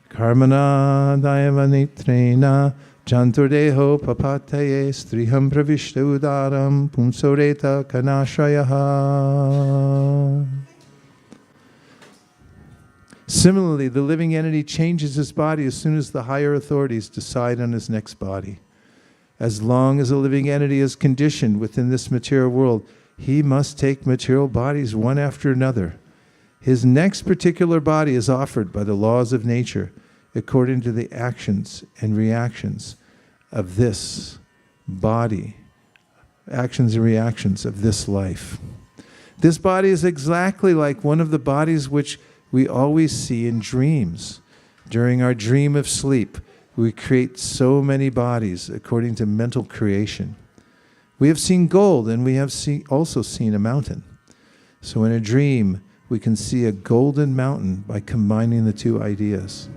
Karmana dayavanitrena janturdeho papataye striham pravishta udaram pumsoreta kanashrayaha. Similarly, the living entity changes his body as soon as the higher authorities decide on his next body. As long as a living entity is conditioned within this material world, he must take material bodies one after another. His next particular body is offered by the laws of nature according to the actions and reactions of this body, actions and reactions of this life. This body is exactly like one of the bodies which we always see in dreams. During our dream of sleep, we create so many bodies according to mental creation. We have seen gold and we have also seen a mountain. So in a dream, we can see a golden mountain by combining the 2 ideas.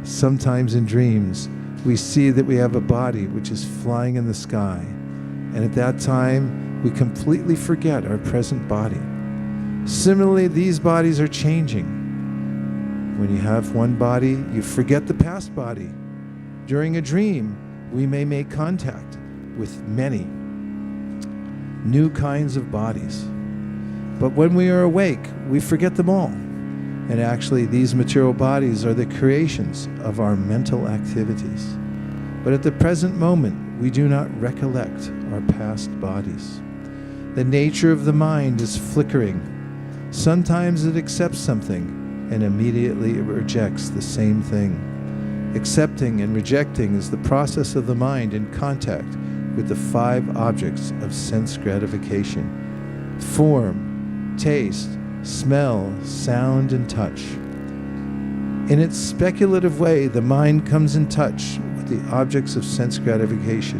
Sometimes in dreams, we see that we have a body which is flying in the sky. And at that time, we completely forget our present body. Similarly, these bodies are changing. When you have one body, you forget the past body. During a dream, we may make contact with many new kinds of bodies. But when we are awake, we forget them all. And actually, these material bodies are the creations of our mental activities. But at the present moment, we do not recollect our past bodies. The nature of the mind is flickering. Sometimes it accepts something and immediately it rejects the same thing. Accepting and rejecting is the process of the mind in contact with the 5 objects of sense gratification: form, taste, smell, sound, and touch. In its speculative way, the mind comes in touch with the objects of sense gratification,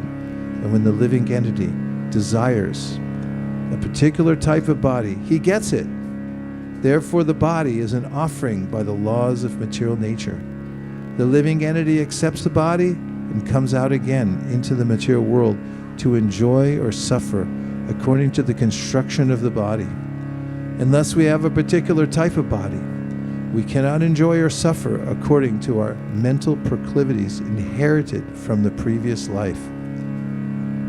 and when the living entity desires a particular type of body, he gets it. Therefore, the body is an offering by the laws of material nature. The living entity accepts the body and comes out again into the material world to enjoy or suffer according to the construction of the body. Unless we have a particular type of body, we cannot enjoy or suffer according to our mental proclivities inherited from the previous life.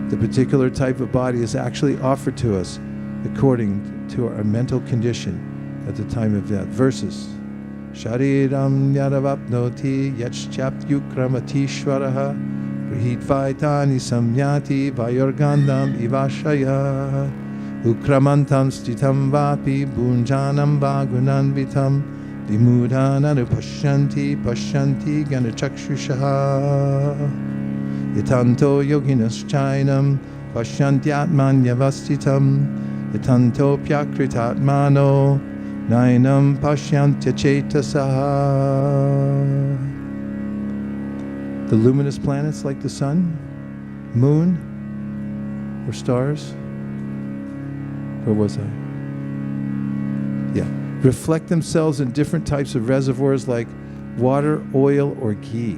The particular type of body is actually offered to us according to our mental condition at the time of death. Verses. Shariram yadavapnoti yachchapyukramati shvaraha Prahitvaitani samyati vayorgandam ivashaya Ukramantam stitam vapi bunjanam vagunanvitam Dimudhananu pashyanti ganachakshushaha Yatanto yoginas chainam pashyantyatmanyavastitam Yatanto pyakritatmano nainam pashyantya chetasaha. The luminous planets like the sun, moon, or stars. Where was I? Yeah. Reflect themselves in different types of reservoirs like water, oil, or ghee.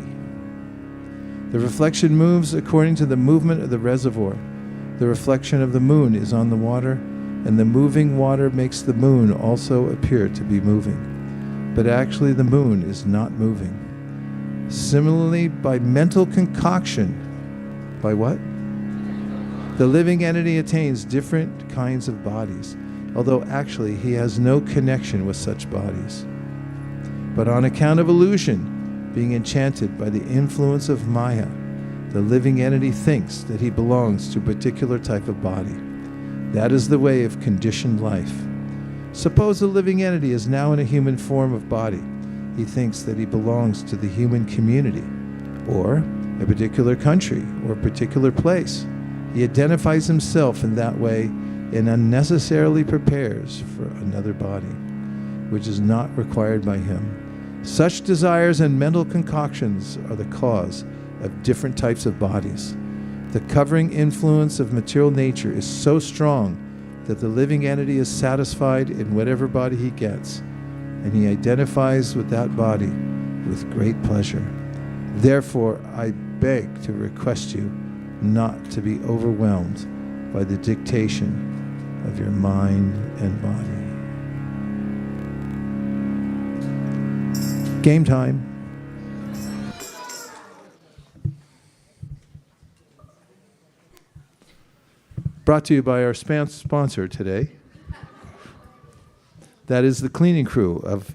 The reflection moves according to the movement of the reservoir. The reflection of the moon is on the water, and the moving water makes the moon also appear to be moving. But actually the moon is not moving. Similarly, by mental concoction, by what? The living entity attains different kinds of bodies, although actually he has no connection with such bodies. But on account of illusion, being enchanted by the influence of Maya, the living entity thinks that he belongs to a particular type of body. That is the way of conditioned life. Suppose the living entity is now in a human form of body. He thinks that he belongs to the human community, or a particular country, or a particular place. He identifies himself in that way and unnecessarily prepares for another body, which is not required by him. Such desires and mental concoctions are the cause of different types of bodies. The covering influence of material nature is so strong that the living entity is satisfied in whatever body he gets, and he identifies with that body with great pleasure. Therefore, I beg to request you not to be overwhelmed by the dictation of your mind and body. Game time. Brought to you by our sponsor today. That is the cleaning crew of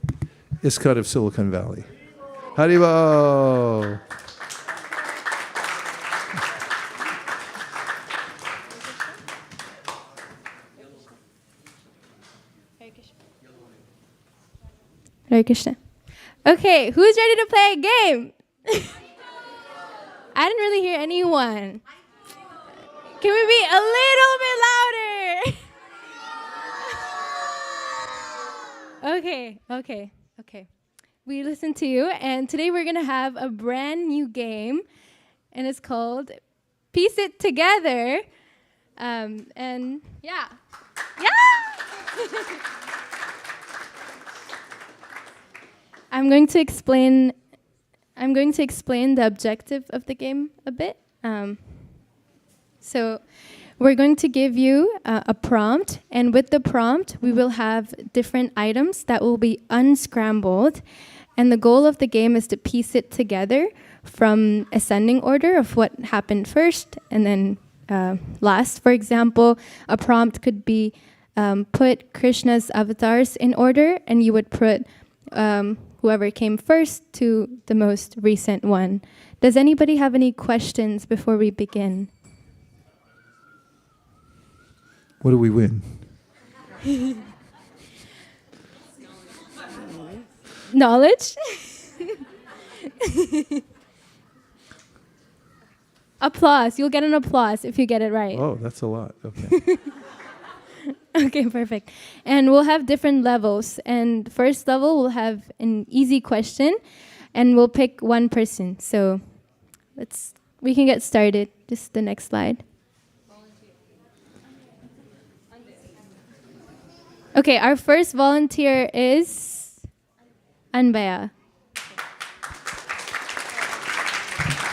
ISKCON of Silicon Valley. Haribo! Hare Krishna. Okay, who's ready to play a game? I didn't really hear anyone. Can we be a little bit louder? Okay. We listened to you, and today we're going to have a brand new game, and it's called Piece It Together. And yeah. I'm going to explain the objective of the game a bit. So we're going to give you a prompt, and with the prompt, we will have different items that will be unscrambled, and the goal of the game is to piece it together from ascending order of what happened first and then last. For example, a prompt could be put Krishna's avatars in order, and you would put whoever came first to the most recent one. Does anybody have any questions before we begin? What do we win? Knowledge? Applause. You'll get an applause if you get it right. Oh, that's a lot. Okay. Okay, perfect. And we'll have different levels. And first level, we'll have an easy question, and we'll pick one person. So we can get started. Just the next slide. Okay, our first volunteer is Anbaya.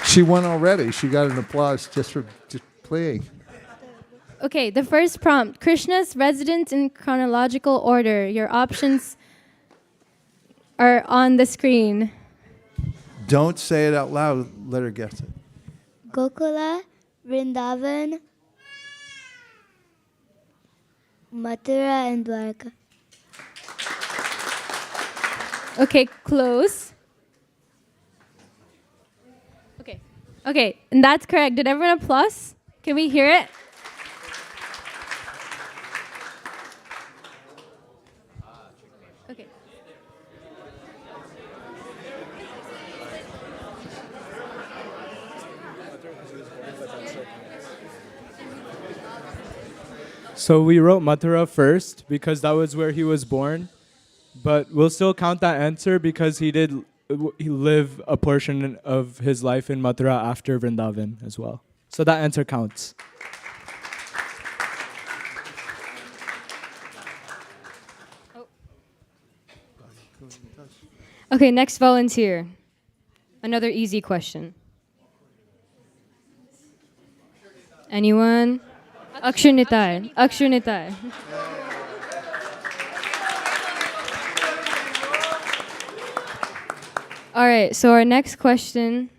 She won already. She got an applause just for just playing. Okay, the first prompt. Krishna's residence in chronological order. Your options are on the screen. Don't say it out loud. Let her guess it. Gokula, Vrindavan, Mathura, and Dwarka. Okay, close. Okay, and that's correct. Did everyone applause? Can we hear it? Okay. So we wrote Mathura first because that was where he was born, but we'll still count that answer because he live a portion of his life in Mathura after Vrindavan as well. So that answer counts. Okay, next volunteer. Another easy question. Anyone? Akshunitai. Akshunitai. All right, so our next question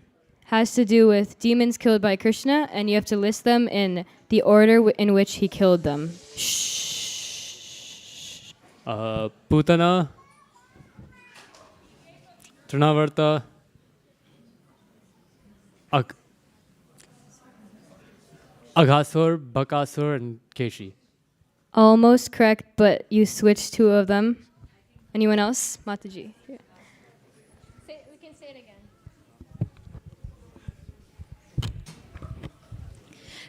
has to do with demons killed by Krishna, and you have to list them in the order in which he killed them. Shh. Putana, Trinavarta, Aghasur, Bakasur, and Keshi. Almost correct, but you switched two of them. Anyone else? Mataji. Here. We can say it again.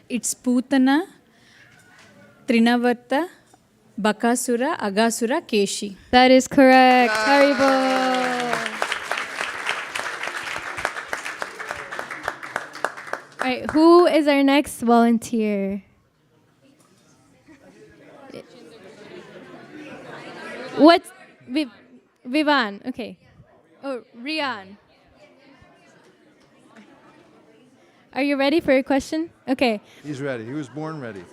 It's Putana, Trinavarta, Bakasura, Aghasura, Keshi. That is correct. Haribo. All right, who is our next volunteer? What's Vivan? Okay. Oh, Rian. Are you ready for your question? Okay. He's ready. He was born ready.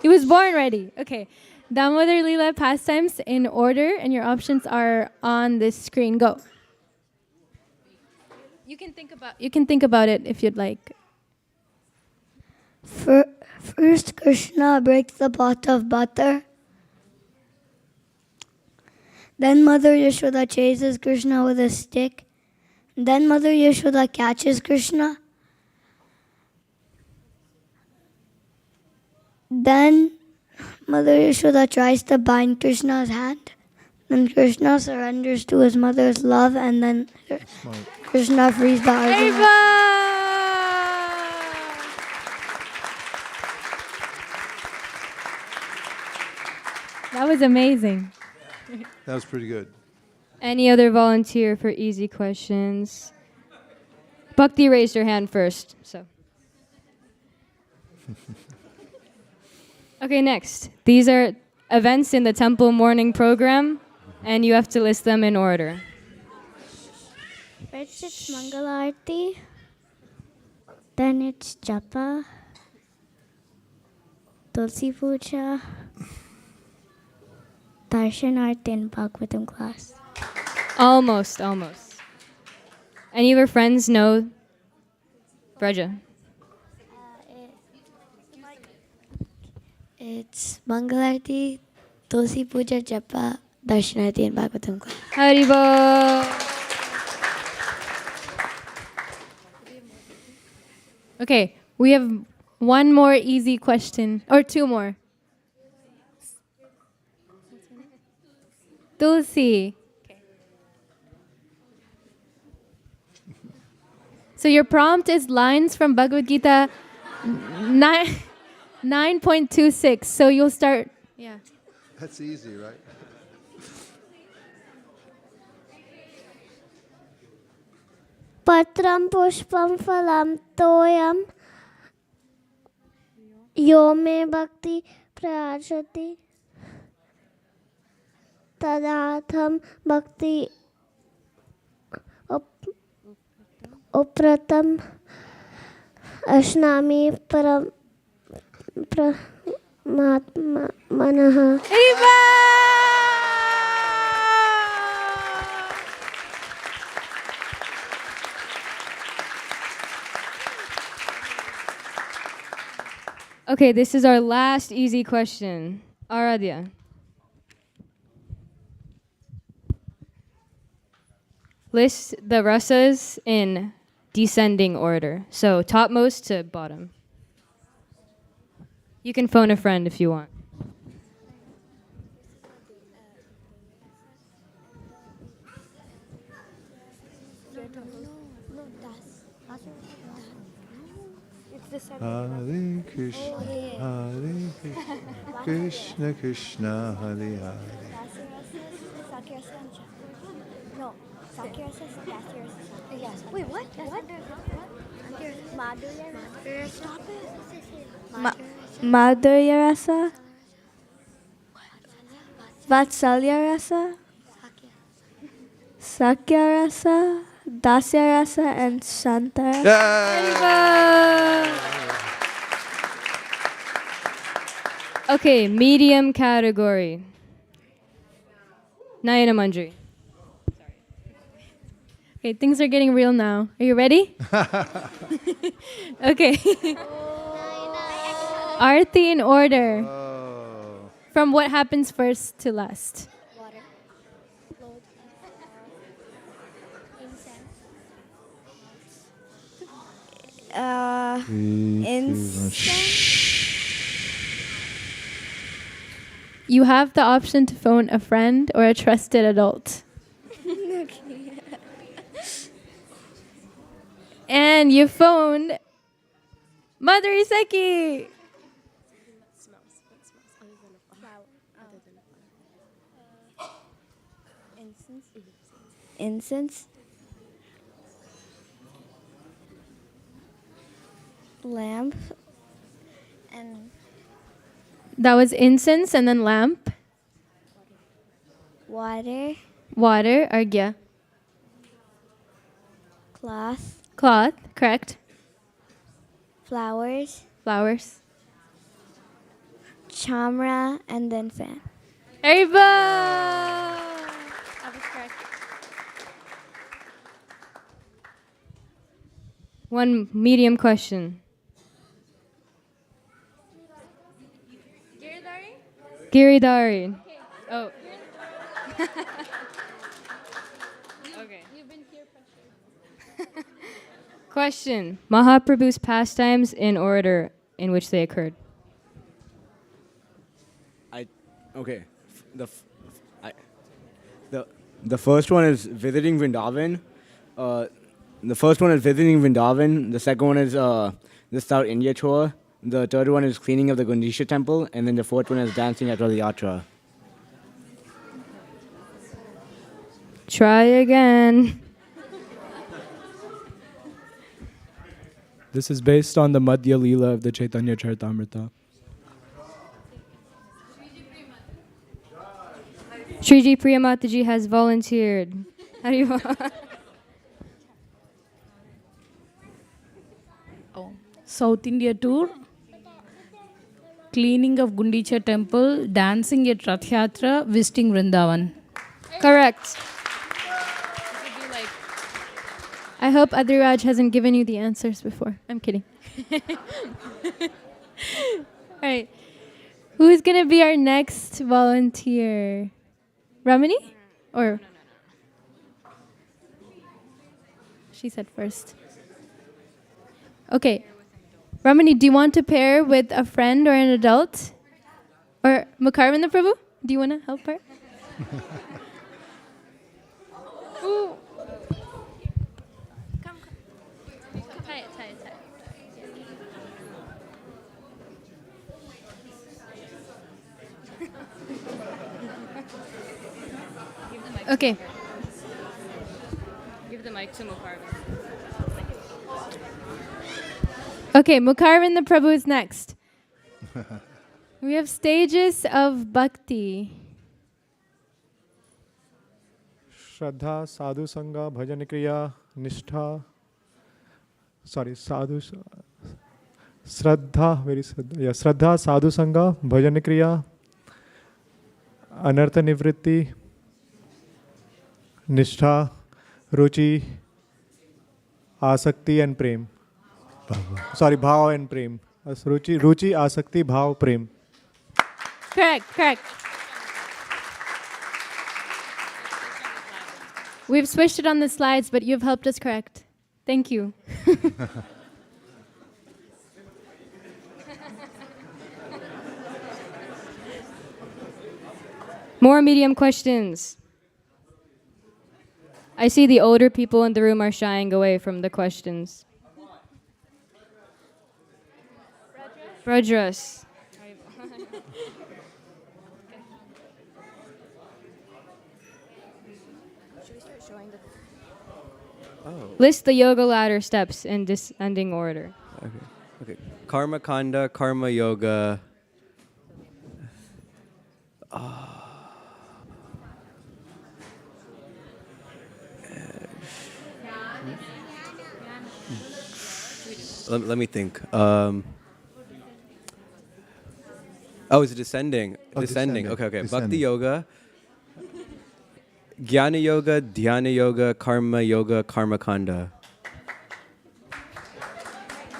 He was born ready. Okay. Damodar Leela pastimes in order, and your options are on this screen. Go. You can think about it if you'd like. First, Krishna breaks the pot of butter. Then Mother Yashoda chases Krishna with a stick. Then Mother Yashoda catches Krishna. Then Mother Yashoda tries to bind Krishna's hand. Then Krishna surrenders to his mother's love, and then Krishna frees the Arjuna. That was amazing. That was pretty good. Any other volunteer for easy questions? Bhakti raised her hand first. So. Okay, next. These are events in the temple morning program, and you have to list them in order. First it's Mangalarti. Then it's Japa. Tulsi Puja. Darshanarti in Bhagavatam class. Almost. Any of your friends know Braja? It's Mangalarti, Tulsi Puja, Japa, Darshanarti in Bhagavatam class. Haribo. Okay, we have one more easy question, or two more. Tulsi. So your prompt is lines from Bhagavad Gita 9.26. So you'll start. Yeah. That's easy, right? Patram pushpam phalam toyam yo me bhakti prayachati tadatham bhakti upratam ashnami param manaha. Okay, this is our last easy question. Aradhya. List the rasas in descending order. So topmost to bottom. You can phone a friend if you want. Hare Krishna, Hare Krishna, Krishna Krishna, Hare Hare. No, yes. Wait, what? Madhurya. Stop it. Madhurya Rasa. Vatsalya Rasa. Sakya Rasa. Dasya Rasa and Shanta Rasa. Okay, medium category. Nayana Manjari. Okay, things are getting real now. Are you ready? Okay. Arti in order. Oh. From what happens first to last. Water. You have the option to phone a friend or a trusted adult. And you phoned Mother Iseki. Incense. Lamp. And That was incense and then lamp. water. Water, argya. Cloth. Cloth, correct. Flowers. Flowers. Chamra. And then fan. Ariba! That was correct. One medium question. Giridhari. Oh. Okay. Question. Mahaprabhu's pastimes in order in which they occurred. Okay. The first one is visiting Vrindavan. The first one is visiting Vrindavan. The second one is the South India tour. The third one is cleaning of the Gandhisha temple. And then the fourth one is dancing at Rath Yatra. Try again. This is based on the Madhya Leela of the Chaitanya Charitamrita. Sriji Priyamataji has volunteered. How do you South India tour, cleaning of Gundicha temple, dancing at Rath Yatra, visiting Vrindavan. Correct. I hope Adhiraj hasn't given you the answers before. I'm kidding. All right. Who's going to be our next volunteer? Ramani? Or? She said first. Okay. Ramani, do you want to pair with a friend or an adult? Or Mukarvinda Prabhu? Do you want to help her? Okay. Give the mic to Mukarvan. Okay, Mukarvan the Prabhu is next. We have stages of bhakti. Shraddha, sadhu sangha, bhajan kriya, nishtha. Sorry, Shraddha, very Shraddha. Yeah, Shraddha, sadhu sangha, bhajan kriya, anartha nivritti, nishtha, ruchi, asakti and prem. Sorry, bhav and prem. Ruchi, asakti, bhav, prem. Correct. We've switched it on the slides, but you've helped us correct. Thank you. More medium questions. I see the older people in the room are shying away from the questions. Brodras. List the yoga ladder steps in descending order. Okay. Karma Kanda, Karma Yoga. Let me think. It's descending. Descending. Okay. Descending. Bhakti Yoga, Jnana Yoga, Dhyana Yoga, Karma Yoga, Karma Kanda.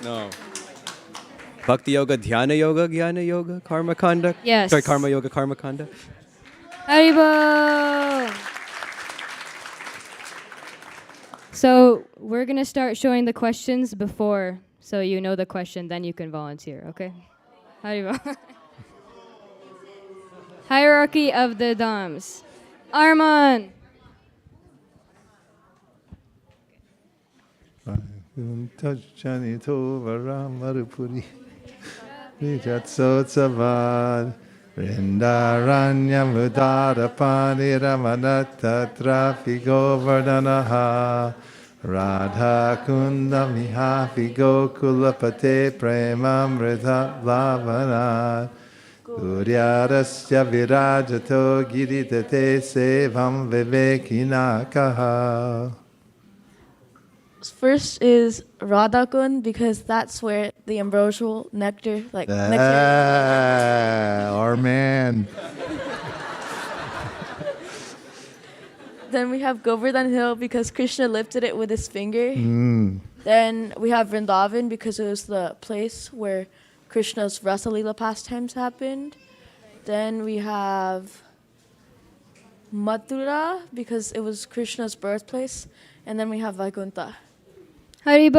No. Bhakti Yoga, Dhyana Yoga, Jnana Yoga, Karma Kanda. Yes. Sorry, Karma Yoga, Karma Kanda. Haribo! So we're going to start showing the questions before, so you know the question, then you can volunteer, okay? Haribo. Hierarchy of the Dhams. Arman! Janito Varamarupuri Vijatsotsavan Rindaranya Mudara Paniramanata Trafigo Vardanaha Radha Kunda Mihafi Gokulapate Premamrita Lavana Guryarasya Virajato Giridate Sevam Vivekinakaha. First is Radhakund, because that's where the ambrosial nectar, nectar. Our man. Then we have Govardhan Hill, because Krishna lifted it with his finger. Mm. Then we have Vrindavan, because it was the place where Krishna's Rasalila pastimes happened. Then we have Mathura, because it was Krishna's birthplace. And then we have Vaikuntha. Haribo!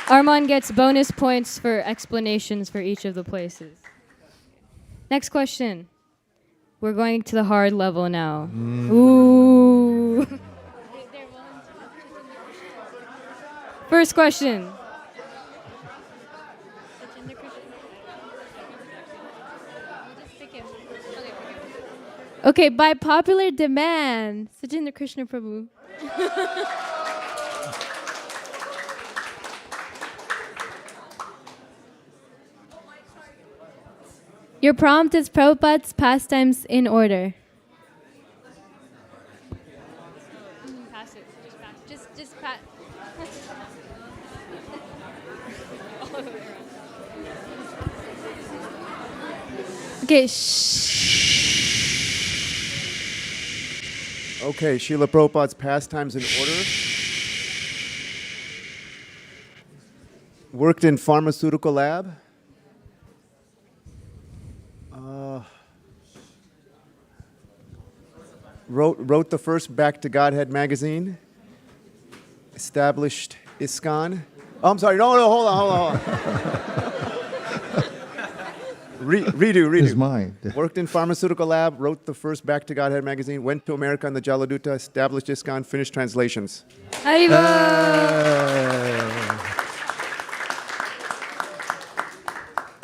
Arman gets bonus points for explanations for each of the places. Next question. We're going to the hard level now. Ooh. First question. Okay, by popular demand, Sajindra Krishna Prabhu. Your prompt is Prabhupada's pastimes in order. Pass it. Just pass it. Just pass. Okay, shh. Okay, Srila Prabhupada's pastimes in order. Worked in pharmaceutical lab. Wrote the first Back to Godhead magazine. Established ISKCON. Oh, I'm sorry. No, hold on. Redo. Is mine. Worked in pharmaceutical lab, wrote the first Back to Godhead magazine, went to America on the Jaladuta, established ISKCON, finished translations.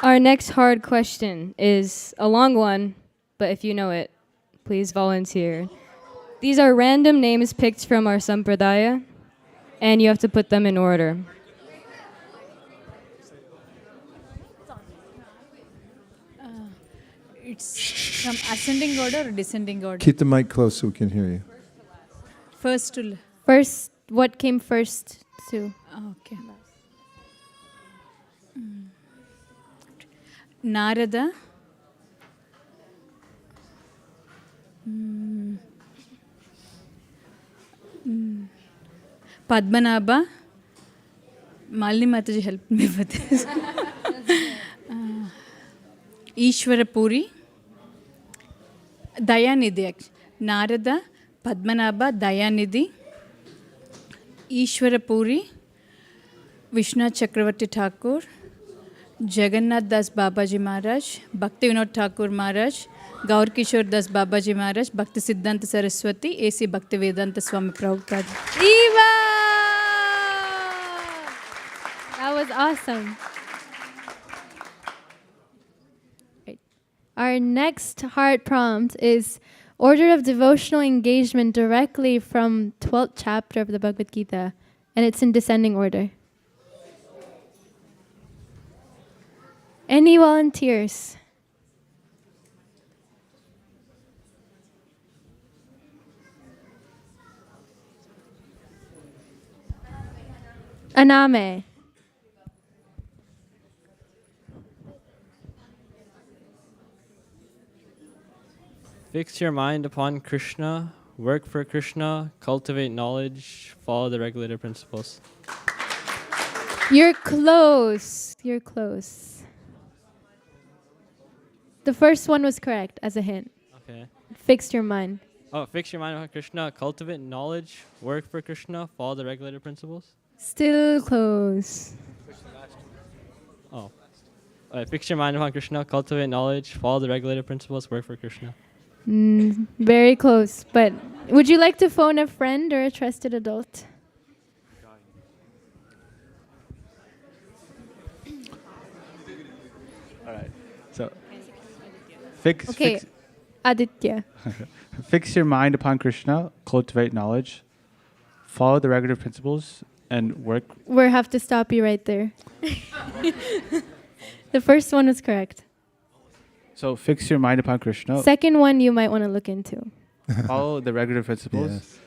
Our next hard question is a long one, but if you know it, please volunteer. These are random names picked from our sampradaya, and you have to put them in order. It's from ascending order or descending order? Keep the mic close so we can hear you. First to First, what came first to? okay. Narada. Padmanabha. Malini Mataji helped me with this. Ishwarapuri. Dayanidhi. Narada, Padmanabha, Dayanidhi. Ishwarapuri. Vishnu Chakravarti Thakur. Jagannath Das Babaji Maharaj. Bhakti Vinod Thakur Maharaj. Gaur Kishore Das Babaji Maharaj. Bhakti Siddhanta Saraswati. A.C. Bhakti Vedanta Swami Prabhupada. Eva! That was awesome. Right. Our next hard prompt is order of devotional engagement directly from 12th chapter of the Bhagavad Gita, and it's in descending order. Any volunteers? Aname. Fix your mind upon Krishna, work for Krishna, cultivate knowledge, follow the regulator principles. You're close. You're close. The first one was correct as a hint. Okay. Fixed your mind. Oh, fix your mind upon Krishna, cultivate knowledge, work for Krishna, follow the regulator principles. Still close. Oh. Fix your mind upon Krishna, cultivate knowledge, follow the regulator principles, work for Krishna. Very close. But would you like to phone a friend or a trusted adult? All right. So, Okay, Aditya. fix your mind upon Krishna, cultivate knowledge, follow the regulative principles, and work. We have to stop you right there. The first one was correct. So, fix your mind upon Krishna. Second one you might want to look into. Follow the regulative principles. Yes.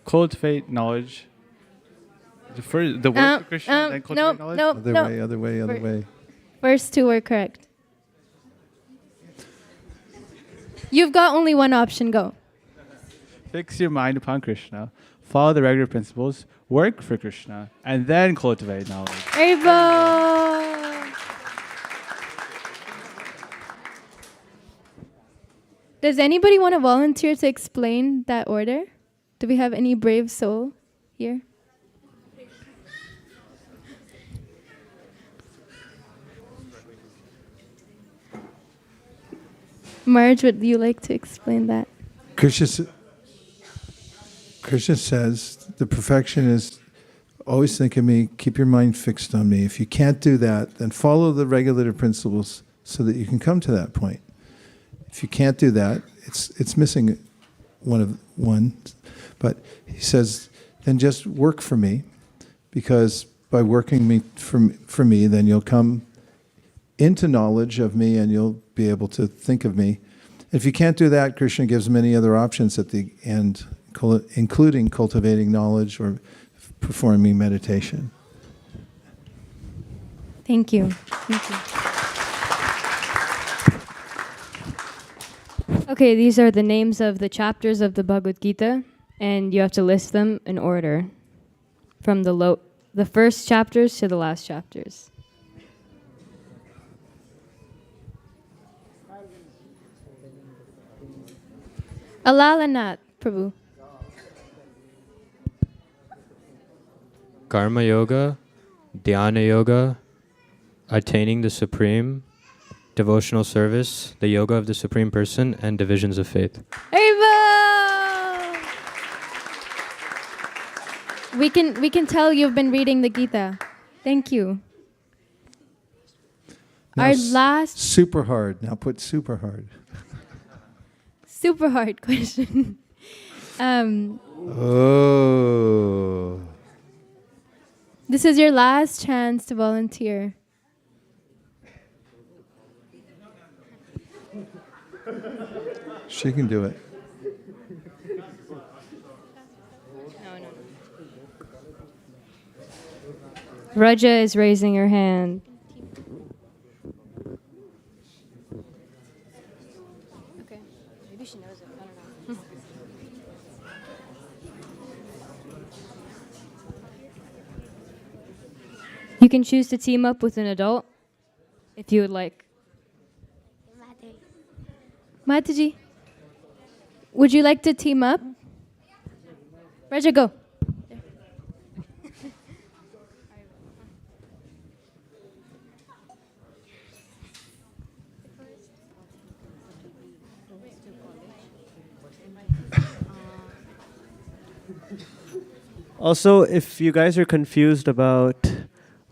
Cultivate knowledge. The work of Krishna, then cultivate knowledge. Other way. First two were correct. You've got only one option, go. Fix your mind upon Krishna. Follow the regulative principles. Work for Krishna. And then cultivate knowledge. Aribo! Does anybody want to volunteer to explain that order? Do we have any brave soul here? Marge, would you like to explain that? Krishna says the perfection is always think of me, keep your mind fixed on me. If you can't do that, then follow the regulative principles so that you can come to that point. If you can't do that, it's missing one. But he says, then just work for me, because by working for me, then you'll come into knowledge of me and you'll be able to think of me. If you can't do that, Krishna gives many other options at the end, including cultivating knowledge or performing meditation. Thank you. Thank you. Okay, these are the names of the chapters of the Bhagavad Gita, and you have to list them in order from the first chapters to the last chapters. Alalanath, Prabhu. Karma Yoga, Dhyana Yoga, Attaining the Supreme, devotional service, the yoga of the Supreme Person, and divisions of faith. Haribo! We can tell you've been reading the Gita. Thank you. Now Our last super hard. Now put super hard. super hard question. Oh. This is your last chance to volunteer. She can do it. Raja is raising her hand. Okay. Maybe she knows it. I don't know. You can choose to team up with an adult if you would like. Mataji, would you like to team up? Raja, go. Also, if you guys are confused about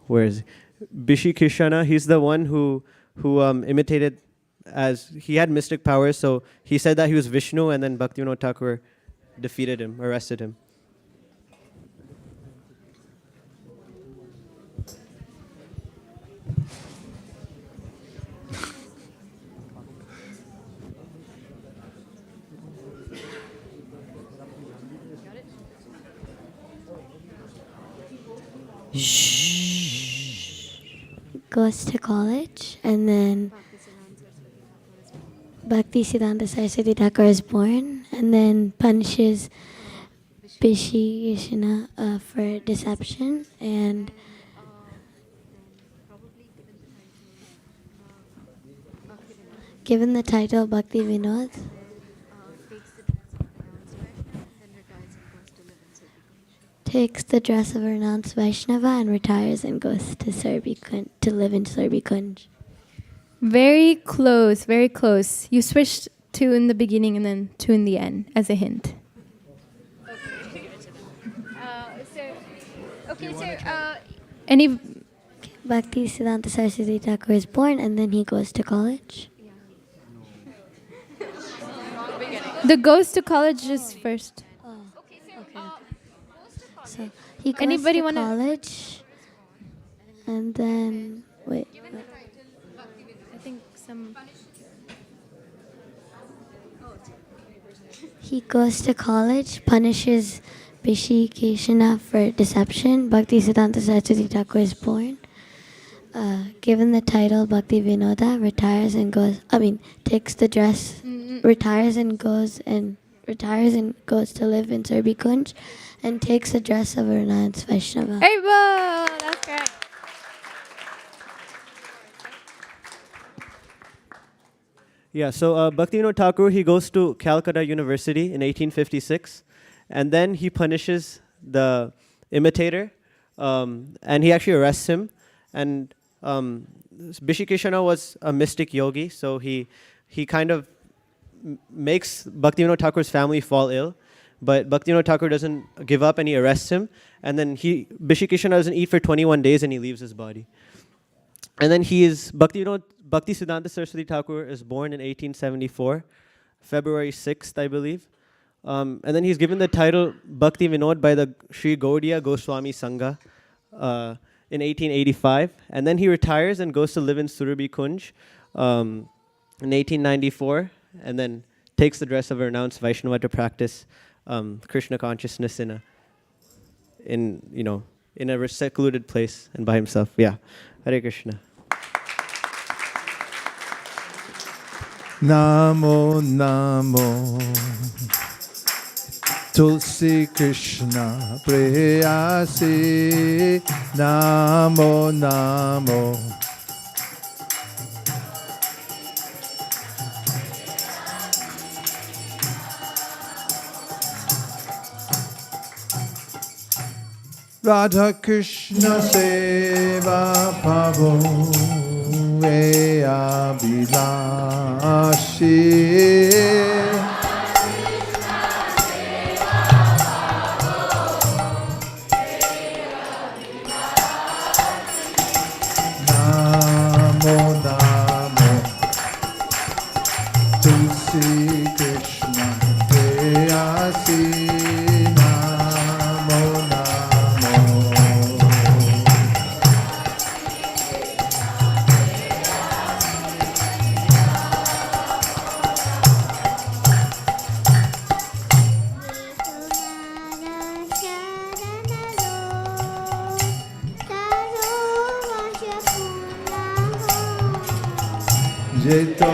where is Bishi Kishana, he's the one who imitated as he had mystic powers. So he said that he was Vishnu, and then Bhaktivinoda Thakur defeated him, arrested him. Goes to college, and then Bhaktisiddhanta Saraswati Thakur is born, and then punishes Bishi Krishna for deception, and given the title Bhakti Vinod, takes the dress of a renounced Vaishnava and retires and goes to to live in Sarbikunj. Very close, very close. You switched two in the beginning and then two in the end as a hint. Any Bhakti Siddhanta Saraswati Thakur is born, and then he goes to college. the goes to college is first. So he goes Anybody to wanna- college, and then wait. I think some. He goes to college, punishes Bishi Keshana for deception. Bhakti Siddhanta Saraswati Thakur is born. Given the title Bhakti Vinoda, retires and goes. Takes the dress, retires and goes to live in Sarbikunj, and takes the dress of a renounced Vaishnava. Haribo! That's correct. Yeah, so Bhaktivinoda Thakur, he goes to Calcutta University in 1856, and then he punishes the imitator, and he actually arrests him. And Bishi Krishna was a mystic yogi, so he kind of makes Bhaktivinoda Thakur's family fall ill, but Bhaktivinoda Thakur doesn't give up and he arrests him, and then Bishi Krishna doesn't eat for 21 days and he leaves his body. And then Bhakti Siddhanta Saraswati Thakur is born in 1874, February 6th, I believe. And then he's given the title Bhakti Vinod by the Sri Gaudiya Goswami Sangha in 1885. And then he retires and goes to live in Surabhi Kunj in 1894, and then takes the dress of a renounced Vaishnava to practice Krishna consciousness in a secluded place and by himself. Yeah. Hare Krishna. Namo Namo Tulsi Krishna Preyasi Namo Namo Radha Krishna Seva Pavo ve abhilashi. Namo Namo Tulsi Krishna Prayasi. Namo Namo Jito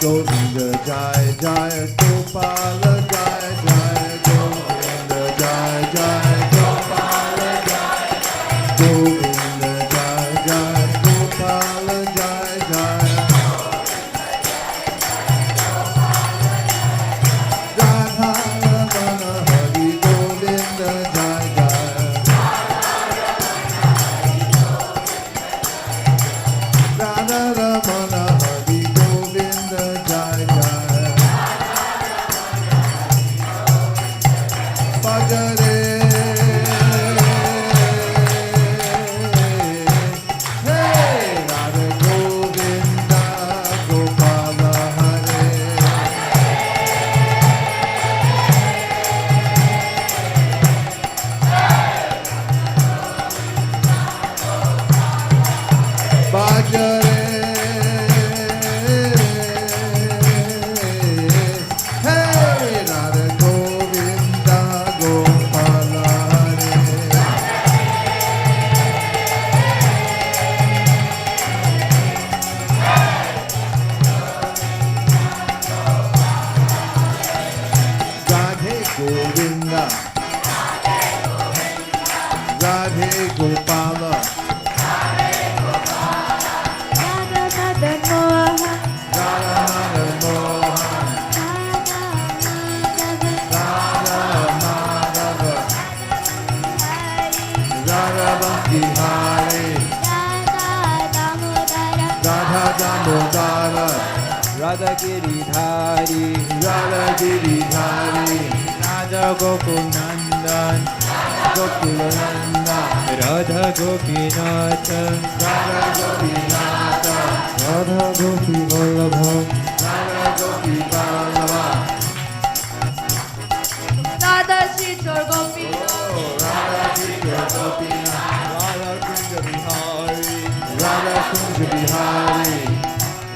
Govinda Jaya Jaya Gopala Jaya Jaya Govinda Jaya Jaya Gopala Jaya Govinda Jaya Jaya Gopala Jaya Jaya Radha Ramana Hari Govinda Jaya Jaya Radha Ramana Hari Govinda Jaya Jaya Bhajare Hey Radha Govinda Gopala Hare Bhajare Hey Radha Govinda Gopala Hare Radhe Govinda Radhe Gopala Radha Mohan Radha Madhava Radha Bhakti Hari Radha Damodara Radha Giridhari, Radha Giridhari Radha Gokul Nandan, Gokulananda Radha Gopinatha, Radha Gopinatha Radha Gopi Vallabha, Radha Gopi Vallabha Radha Shishor Gopi Radha Krishna Gopina Radha Kunja Bihari, Radha Kunja Bihari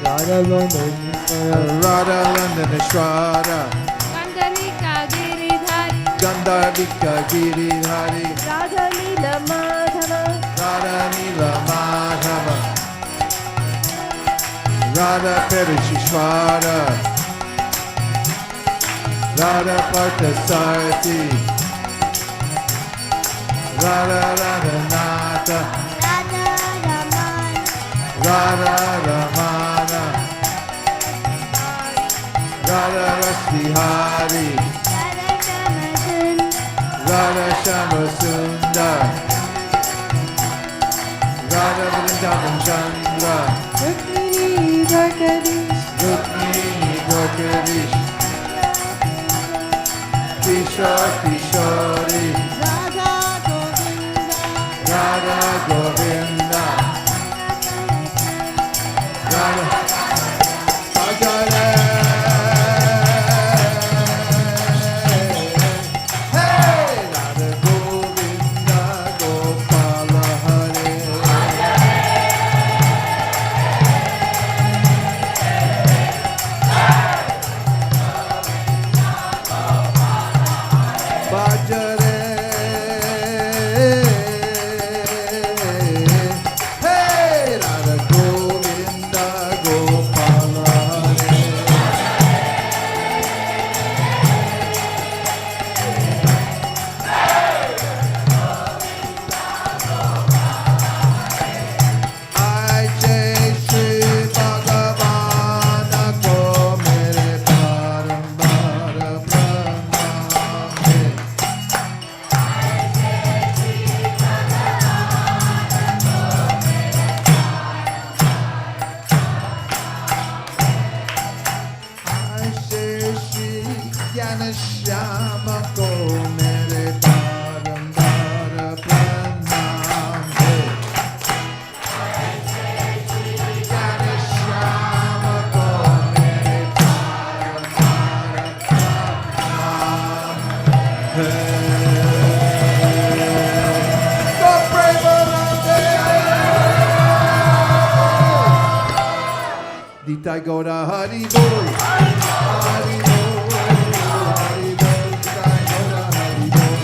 Radha Londonishwara, Radha Landaneshwara Gandharika Giridhari Gandharvika Giridhari Radha Leela Madhava Radha Nila Madhava Radha Perishishwara Radha Parthasarthi Radha Radhanatha Radha Ramana Radha Rasvihari Radha Shamasundar Radha Vrindavan Chandra Rukmini Dwarkadish Rukmini Dwarkadish Kishore Kishori Radha Govinda Radha Govinda Radha Bhajare Hey Radha Govinda Gopala Hare Bhajare Hey Radha Govinda Gopala Hare I Jai Shri Bhagavan ko mere barambar pranam hai Shri Shri Jnana Shyama ko mere barambar pranam hai Jnana Shyama ko mere barambar pranam hai Go Premanande Nitai Gaura Hari Bol Hari Bol Hari Bol Nitai Gaura Hari Bol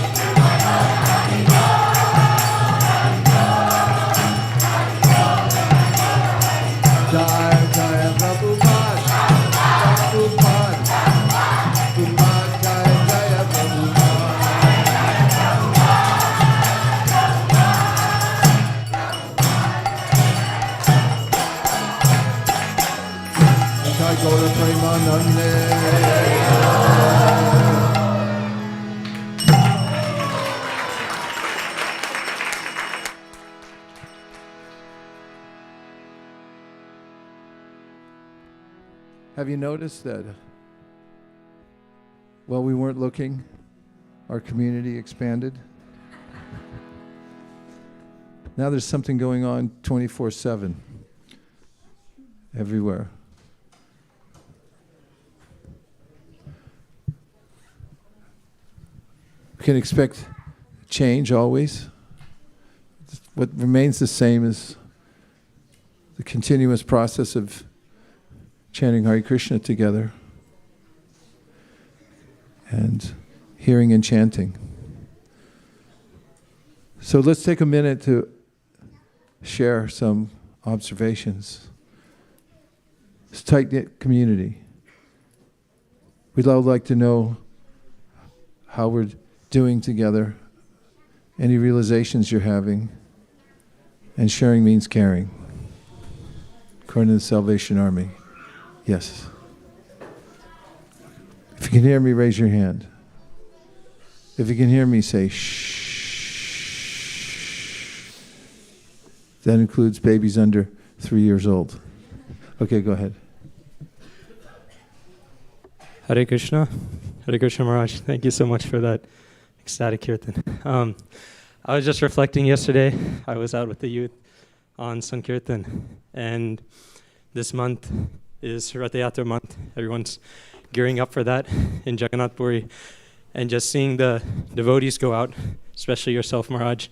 Jai Jai Prabhupada Gaura Premanande. Have you noticed that while we weren't looking, our community expanded? Now there's something going on 24/7 everywhere. We can expect change always. What remains the same is the continuous process of chanting Hare Krishna together and hearing and chanting. So let's take a minute to share some observations. It's a tight-knit community. We'd all like to know how we're doing together, any realizations you're having, and sharing means caring. According to the Salvation Army. Yes. If you can hear me, raise your hand. If you can hear me, say shh. That includes babies under 3 years old. Okay, go ahead. Hare Krishna. Hare Krishna Maharaj. Thank you so much for that ecstatic kirtan. I was just reflecting yesterday. I was out with the youth on Sankirtan, and this month is Rath Yatra month. Everyone's gearing up for that in Jagannath Puri, and just seeing the devotees go out, especially yourself, Maharaj,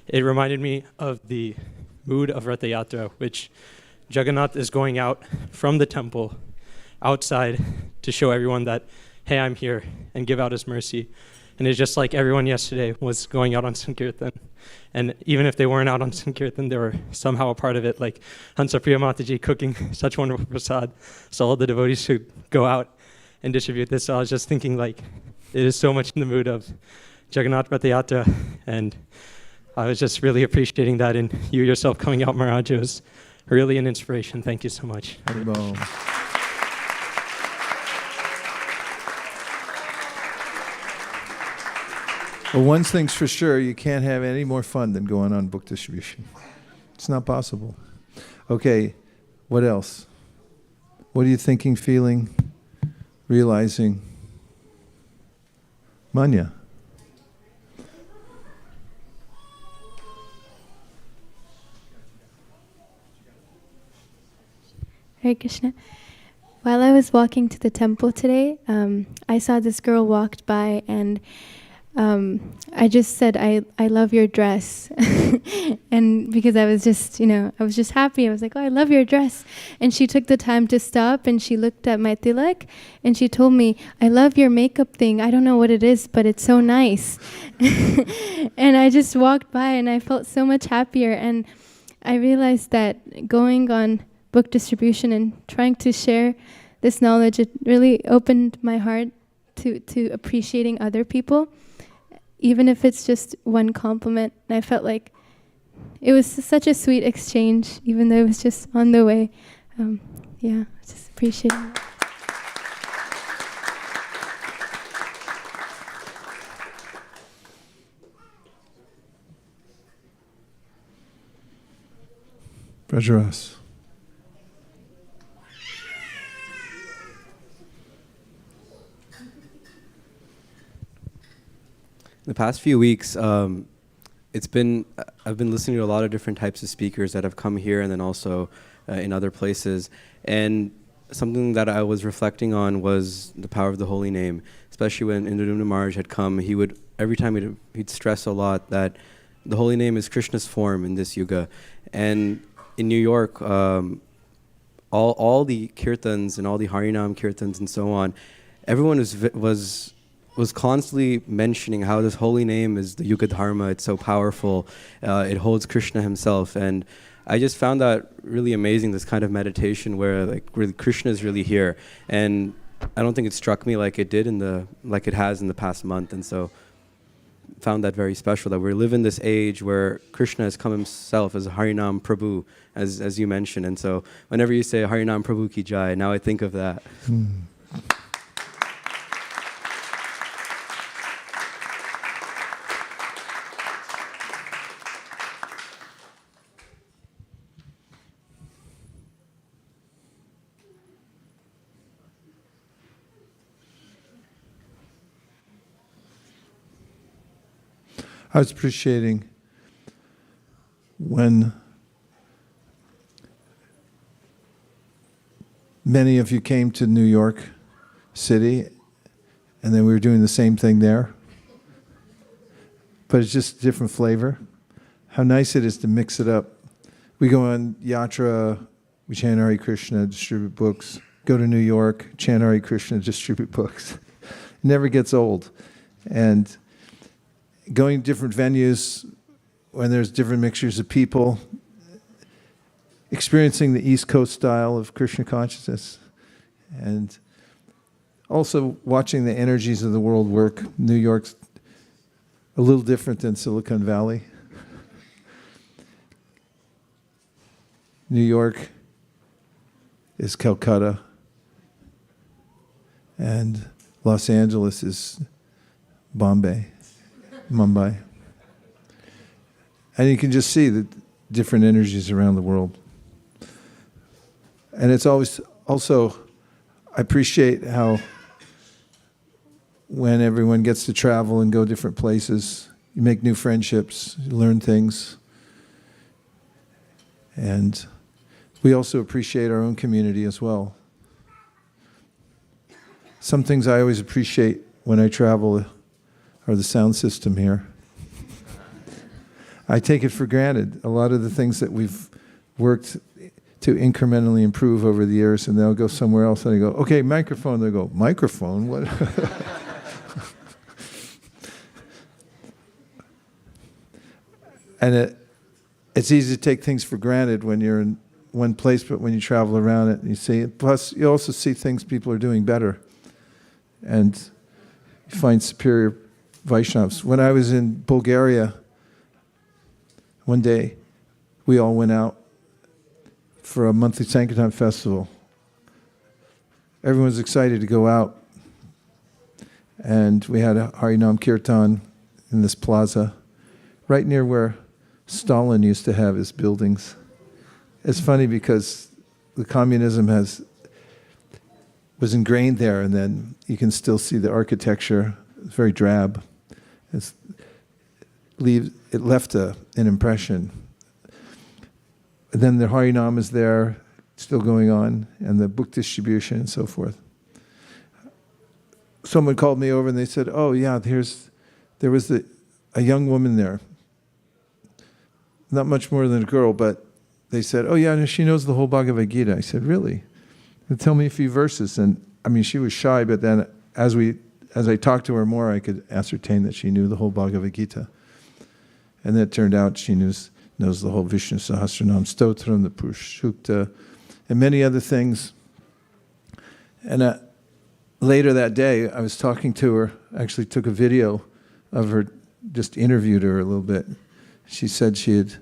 it reminded me of the mood of Rath Yatra, which Jagannath is going out from the temple outside to show everyone that, hey, I'm here, and give out his mercy. And it's just like everyone yesterday was going out on Sankirtan. And even if they weren't out on Sankirtan, they were somehow a part of it, like Hansapriya Mataji cooking such wonderful prasad. So all the devotees should go out and distribute this. So I was just thinking, like, it is so much in the mood of Jagannath Rath Yatra. And I was just really appreciating that, and you yourself coming out, Maharaj, was really an inspiration. Thank you so much. Haribol. Well, one thing's for sure, you can't have any more fun than going on book distribution. It's not possible. Okay, what else? What are you thinking, feeling, realizing? Manya. Hare Krishna. While I was walking to the temple today, I saw this girl walked by, and I just said, I love your dress. And because I was just, I was just happy. I was like, oh, I love your dress. And she took the time to stop, and she looked at my tilak, and she told me, I love your makeup thing. I don't know what it is, but it's so nice. And I just walked by, and I felt so much happier. And I realized that going on book distribution and trying to share this knowledge, it really opened my heart to appreciating other people, even if it's just one compliment. And I felt like it was such a sweet exchange, even though it was just on the way. Just appreciating it. Brajaras. The past few weeks, I've been listening to a lot of different types of speakers that have come here and then also in other places. And something that I was reflecting on was the power of the holy name. Especially when Indradumna Maharaj had come, he would, every time he'd stress a lot that the holy name is Krishna's form in this yuga. And in New York, all the kirtans and all the Harinam kirtans and so on, everyone was constantly mentioning how this holy name is the Yuga Dharma. It's so powerful. It holds Krishna himself. And I just found that really amazing, this kind of meditation where like really Krishna is really here. And I don't think it struck me like it did like it has in the past month. And so found that very special, that we live in this age where Krishna has come himself as Harinam Prabhu, as you mentioned. And so whenever you say Harinam Prabhu ki jai, now I think of that. I was appreciating when many of you came to New York City, and then we were doing the same thing there. But it's just a different flavor. How nice it is to mix it up. We go on Yatra, we chant Hare Krishna, distribute books. Go to New York, chant Hare Krishna, distribute books. It never gets old. And going to different venues when there's different mixtures of people, experiencing the East Coast style of Krishna consciousness, and also watching the energies of the world work. New York's a little different than Silicon Valley. New York is Calcutta, and Los Angeles is Mumbai. And you can just see the different energies around the world. And it's always also, I appreciate how when everyone gets to travel and go different places, you make new friendships, you learn things. And we also appreciate our own community as well. Some things I always appreciate when I travel are the sound system here. I take it for granted. A lot of the things that we've worked to incrementally improve over the years, and they'll go somewhere else and they go, okay, microphone. They'll go, microphone? What? And it's easy to take things for granted when you're in one place, but when you travel around it and you see it, plus you also see things people are doing better. And you find superior Vaishnavas. When I was in Bulgaria, one day, we all went out for a monthly Sankirtan festival. Everyone was excited to go out. And we had a Harinam Kirtan in this plaza, right near where Stalin used to have his buildings. It's funny because the communism was ingrained there, and then you can still see the architecture. It's very drab. It left an impression. And then the Harinam is there, still going on, and the book distribution and so forth. Someone called me over and they said, oh yeah, there was a young woman there. Not much more than a girl, but they said, oh yeah, she knows the whole Bhagavad Gita. I said, really? And tell me a few verses. And I mean, she was shy, but then as I talked to her more, I could ascertain that she knew the whole Bhagavad Gita. And it turned out she knows the whole Vishnu Sahasranam Stotram, the Purushukta, and many other things. And later that day, I was talking to her, actually took a video of her, just interviewed her a little bit. She said she had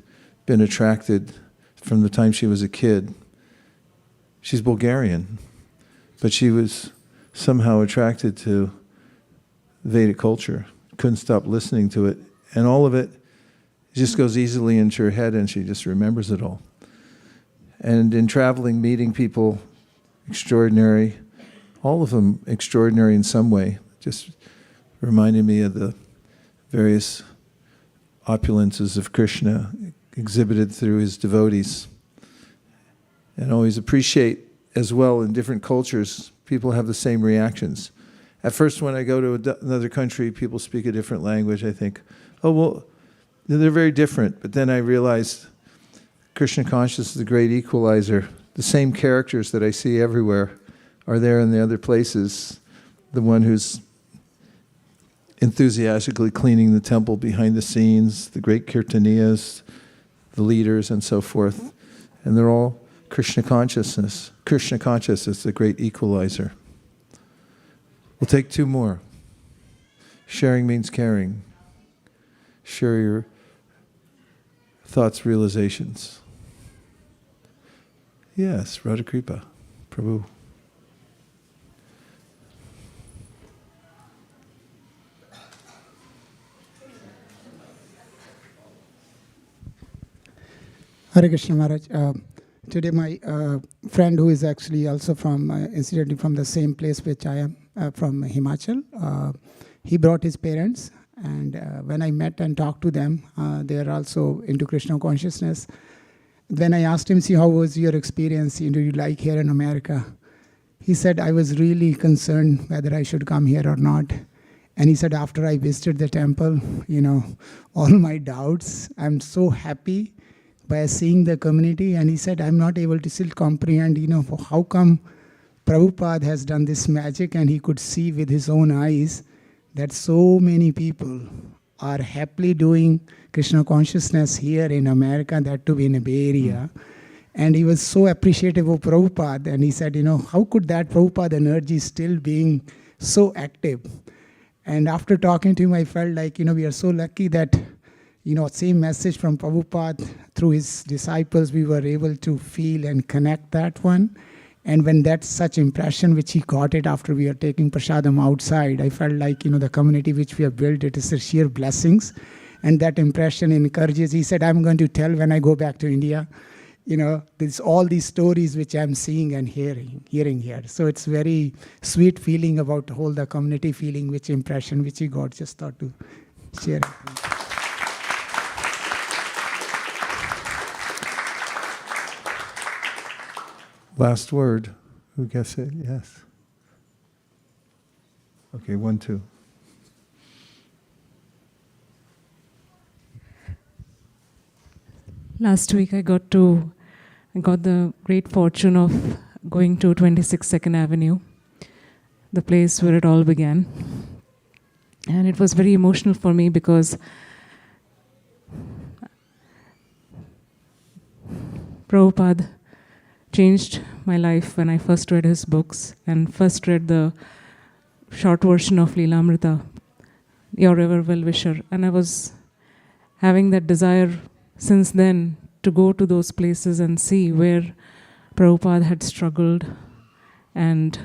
been attracted from the time she was a kid. She's Bulgarian, but she was somehow attracted to Vedic culture, couldn't stop listening to it, and all of it just goes easily into her head, and she just remembers it all. And in traveling, meeting people, extraordinary, all of them extraordinary in some way, just reminded me of the various opulences of Krishna exhibited through his devotees. And always appreciate as well in different cultures, people have the same reactions. At first, when I go to another country, people speak a different language. I think, oh, well, they're very different. But then I realized Krishna consciousness is the great equalizer. The same characters that I see everywhere are there in the other places. The one who's enthusiastically cleaning the temple behind the scenes, the great kirtaniyas, the leaders, and so forth. And they're all Krishna consciousness. Krishna consciousness is the great equalizer. We'll take two more. Sharing means caring. share your thoughts, realizations. Yes, Radha Kripa, Prabhu. Hare Krishna Maharaj. Today my friend who is actually also from, incidentally from the same place which I am, from Himachal, he brought his parents, and when I met and talked to them, they are also into Krishna consciousness. When I asked him, see, how was your experience, do you like here in America? He said, I was really concerned whether I should come here or not. And he said, after I visited the temple, all my doubts, I'm so happy by seeing the community. And he said, I'm not able to still comprehend, how come Prabhupada has done this magic, and he could see with his own eyes that so many people are happily doing Krishna consciousness here in America, that too in a Bay Area. And he was so appreciative of Prabhupada. And he said, how could that Prabhupada energy still being so active? And after talking to him, I felt like, we are so lucky that, same message from Prabhupada through his disciples, we were able to feel and connect that one. And when that's such impression which he got it after we are taking prasadam outside, I felt like, the community which we have built, it is a sheer blessings. And that impression encourages. He said, I'm going to tell when I go back to India, there's all these stories which I'm seeing and hearing here. So it's very sweet feeling about the whole the community feeling, which impression which he got. Just thought to share it. Last word. Who gets it? Yes. Okay, 1, 2. Last week I got the great fortune of going to 26 2nd Avenue, the place where it all began. And it was very emotional for me because Prabhupada changed my life when I first read his books and first read the short version of Leelamrita, Your Ever Well-Wisher. And I was having that desire since then to go to those places and see where Prabhupada had struggled. And,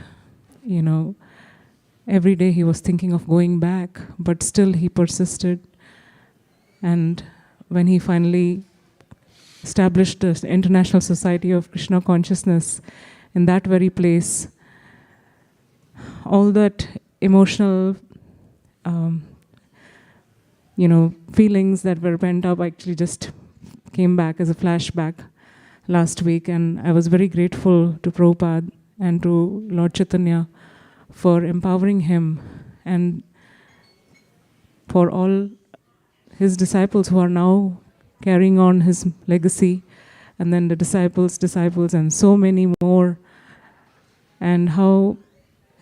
every day he was thinking of going back, but still he persisted. And when he finally established the International Society of Krishna Consciousness in that very place, all that emotional feelings that were pent up actually just came back as a flashback last week. And I was very grateful to Prabhupada and to Lord Chaitanya for empowering him, and for all his disciples who are now carrying on his legacy, and then the disciples, and so many more. And how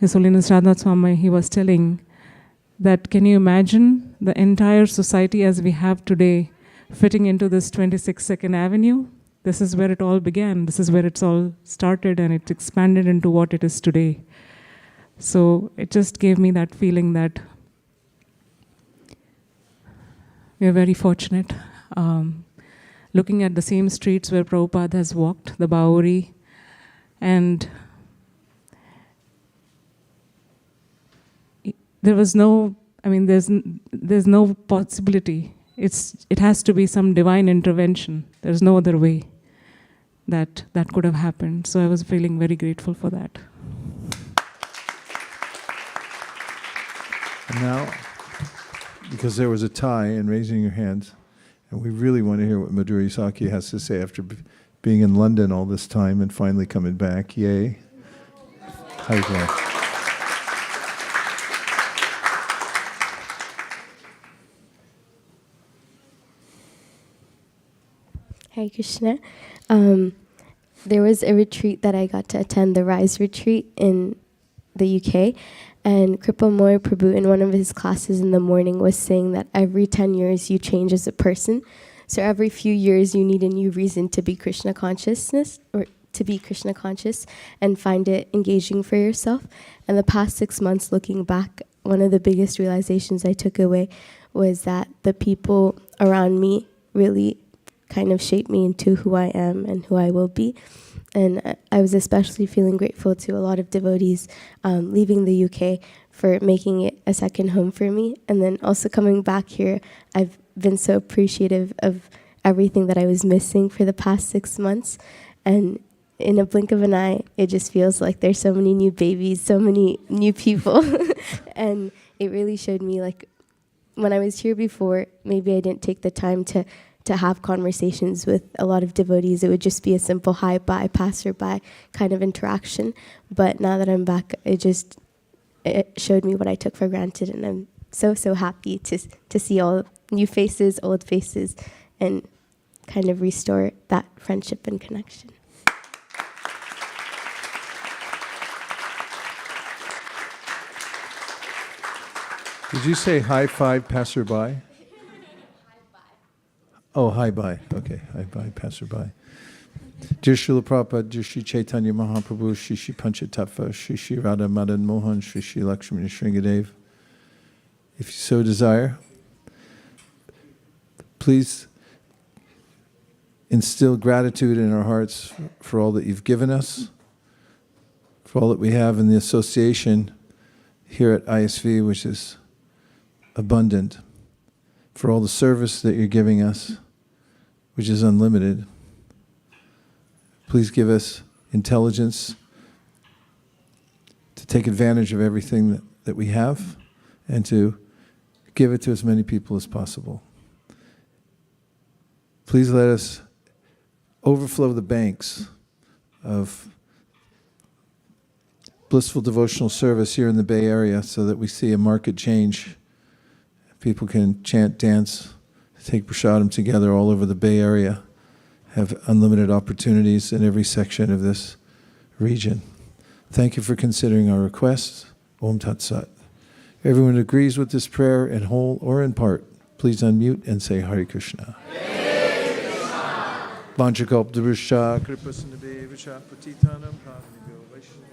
His Holiness Radha Swami, he was telling that, can you imagine the entire society as we have today fitting into this 26 2nd Avenue? This is where it all began. This is where it's all started, and it expanded into what it is today. So it just gave me that feeling that we are very fortunate. Looking at the same streets where Prabhupada has walked, the Bauri, and there was no, there's no possibility. It has to be some divine intervention. There's no other way that could have happened. So I was feeling very grateful for that. And now, because there was a tie in raising your hands, and we really want to hear what Madhuri Saki has to say after being in London all this time and finally coming back. Yay. Hare Krishna. There was a retreat that I got to attend, the Rise retreat in the UK, and Kripa Moy Prabhu in one of his classes in the morning was saying that every 10 years you change as a person. So every few years you need a new reason to be Krishna consciousness, or to be Krishna conscious and find it engaging for yourself. And the past 6 months looking back, one of the biggest realizations I took away was that the people around me really kind of shaped me into who I am and who I will be. And I was especially feeling grateful to a lot of devotees leaving the UK for making it a second home for me. And then also coming back here, I've been so appreciative of everything that I was missing for the past 6 months. And in a blink of an eye, it just feels like there's so many new babies, so many new people. And it really showed me, like, when I was here before, maybe I didn't take the time to have conversations with a lot of devotees. It would just be a simple hi, bye, passerby kind of interaction. But now that I'm back, it showed me what I took for granted. And I'm so happy to see all new faces, old faces, and kind of restore that friendship and connection. Did you say high five passerby? Oh, hi bye. Okay, hi bye passerby. Dear Srila Prabhupada, dear Shri Chaitanya Mahaprabhu, Shri Shri Panchatattva, Shri Shri Radha Madan Mohan, Shri Shri Lakshmana Shringadev. If you so desire, please instill gratitude in our hearts for all that you've given us, for all that we have in the association here at ISV, which is abundant, for all the service that you're giving us, which is unlimited. Please give us intelligence to take advantage of everything that we have and to give it to as many people as possible. Please let us overflow the banks of blissful devotional service here in the Bay Area so that we see a market change. People can chant, dance, take prasadam together all over the Bay Area, have unlimited opportunities in every section of this region. Thank you for considering our requests. Om Tat Sat. Everyone agrees with this prayer in whole or in part. Please unmute and say Hare Krishna. Vanchakalp Drusha Kripasinabhe Vicha Patitanam Pavanibhyo Vaishnava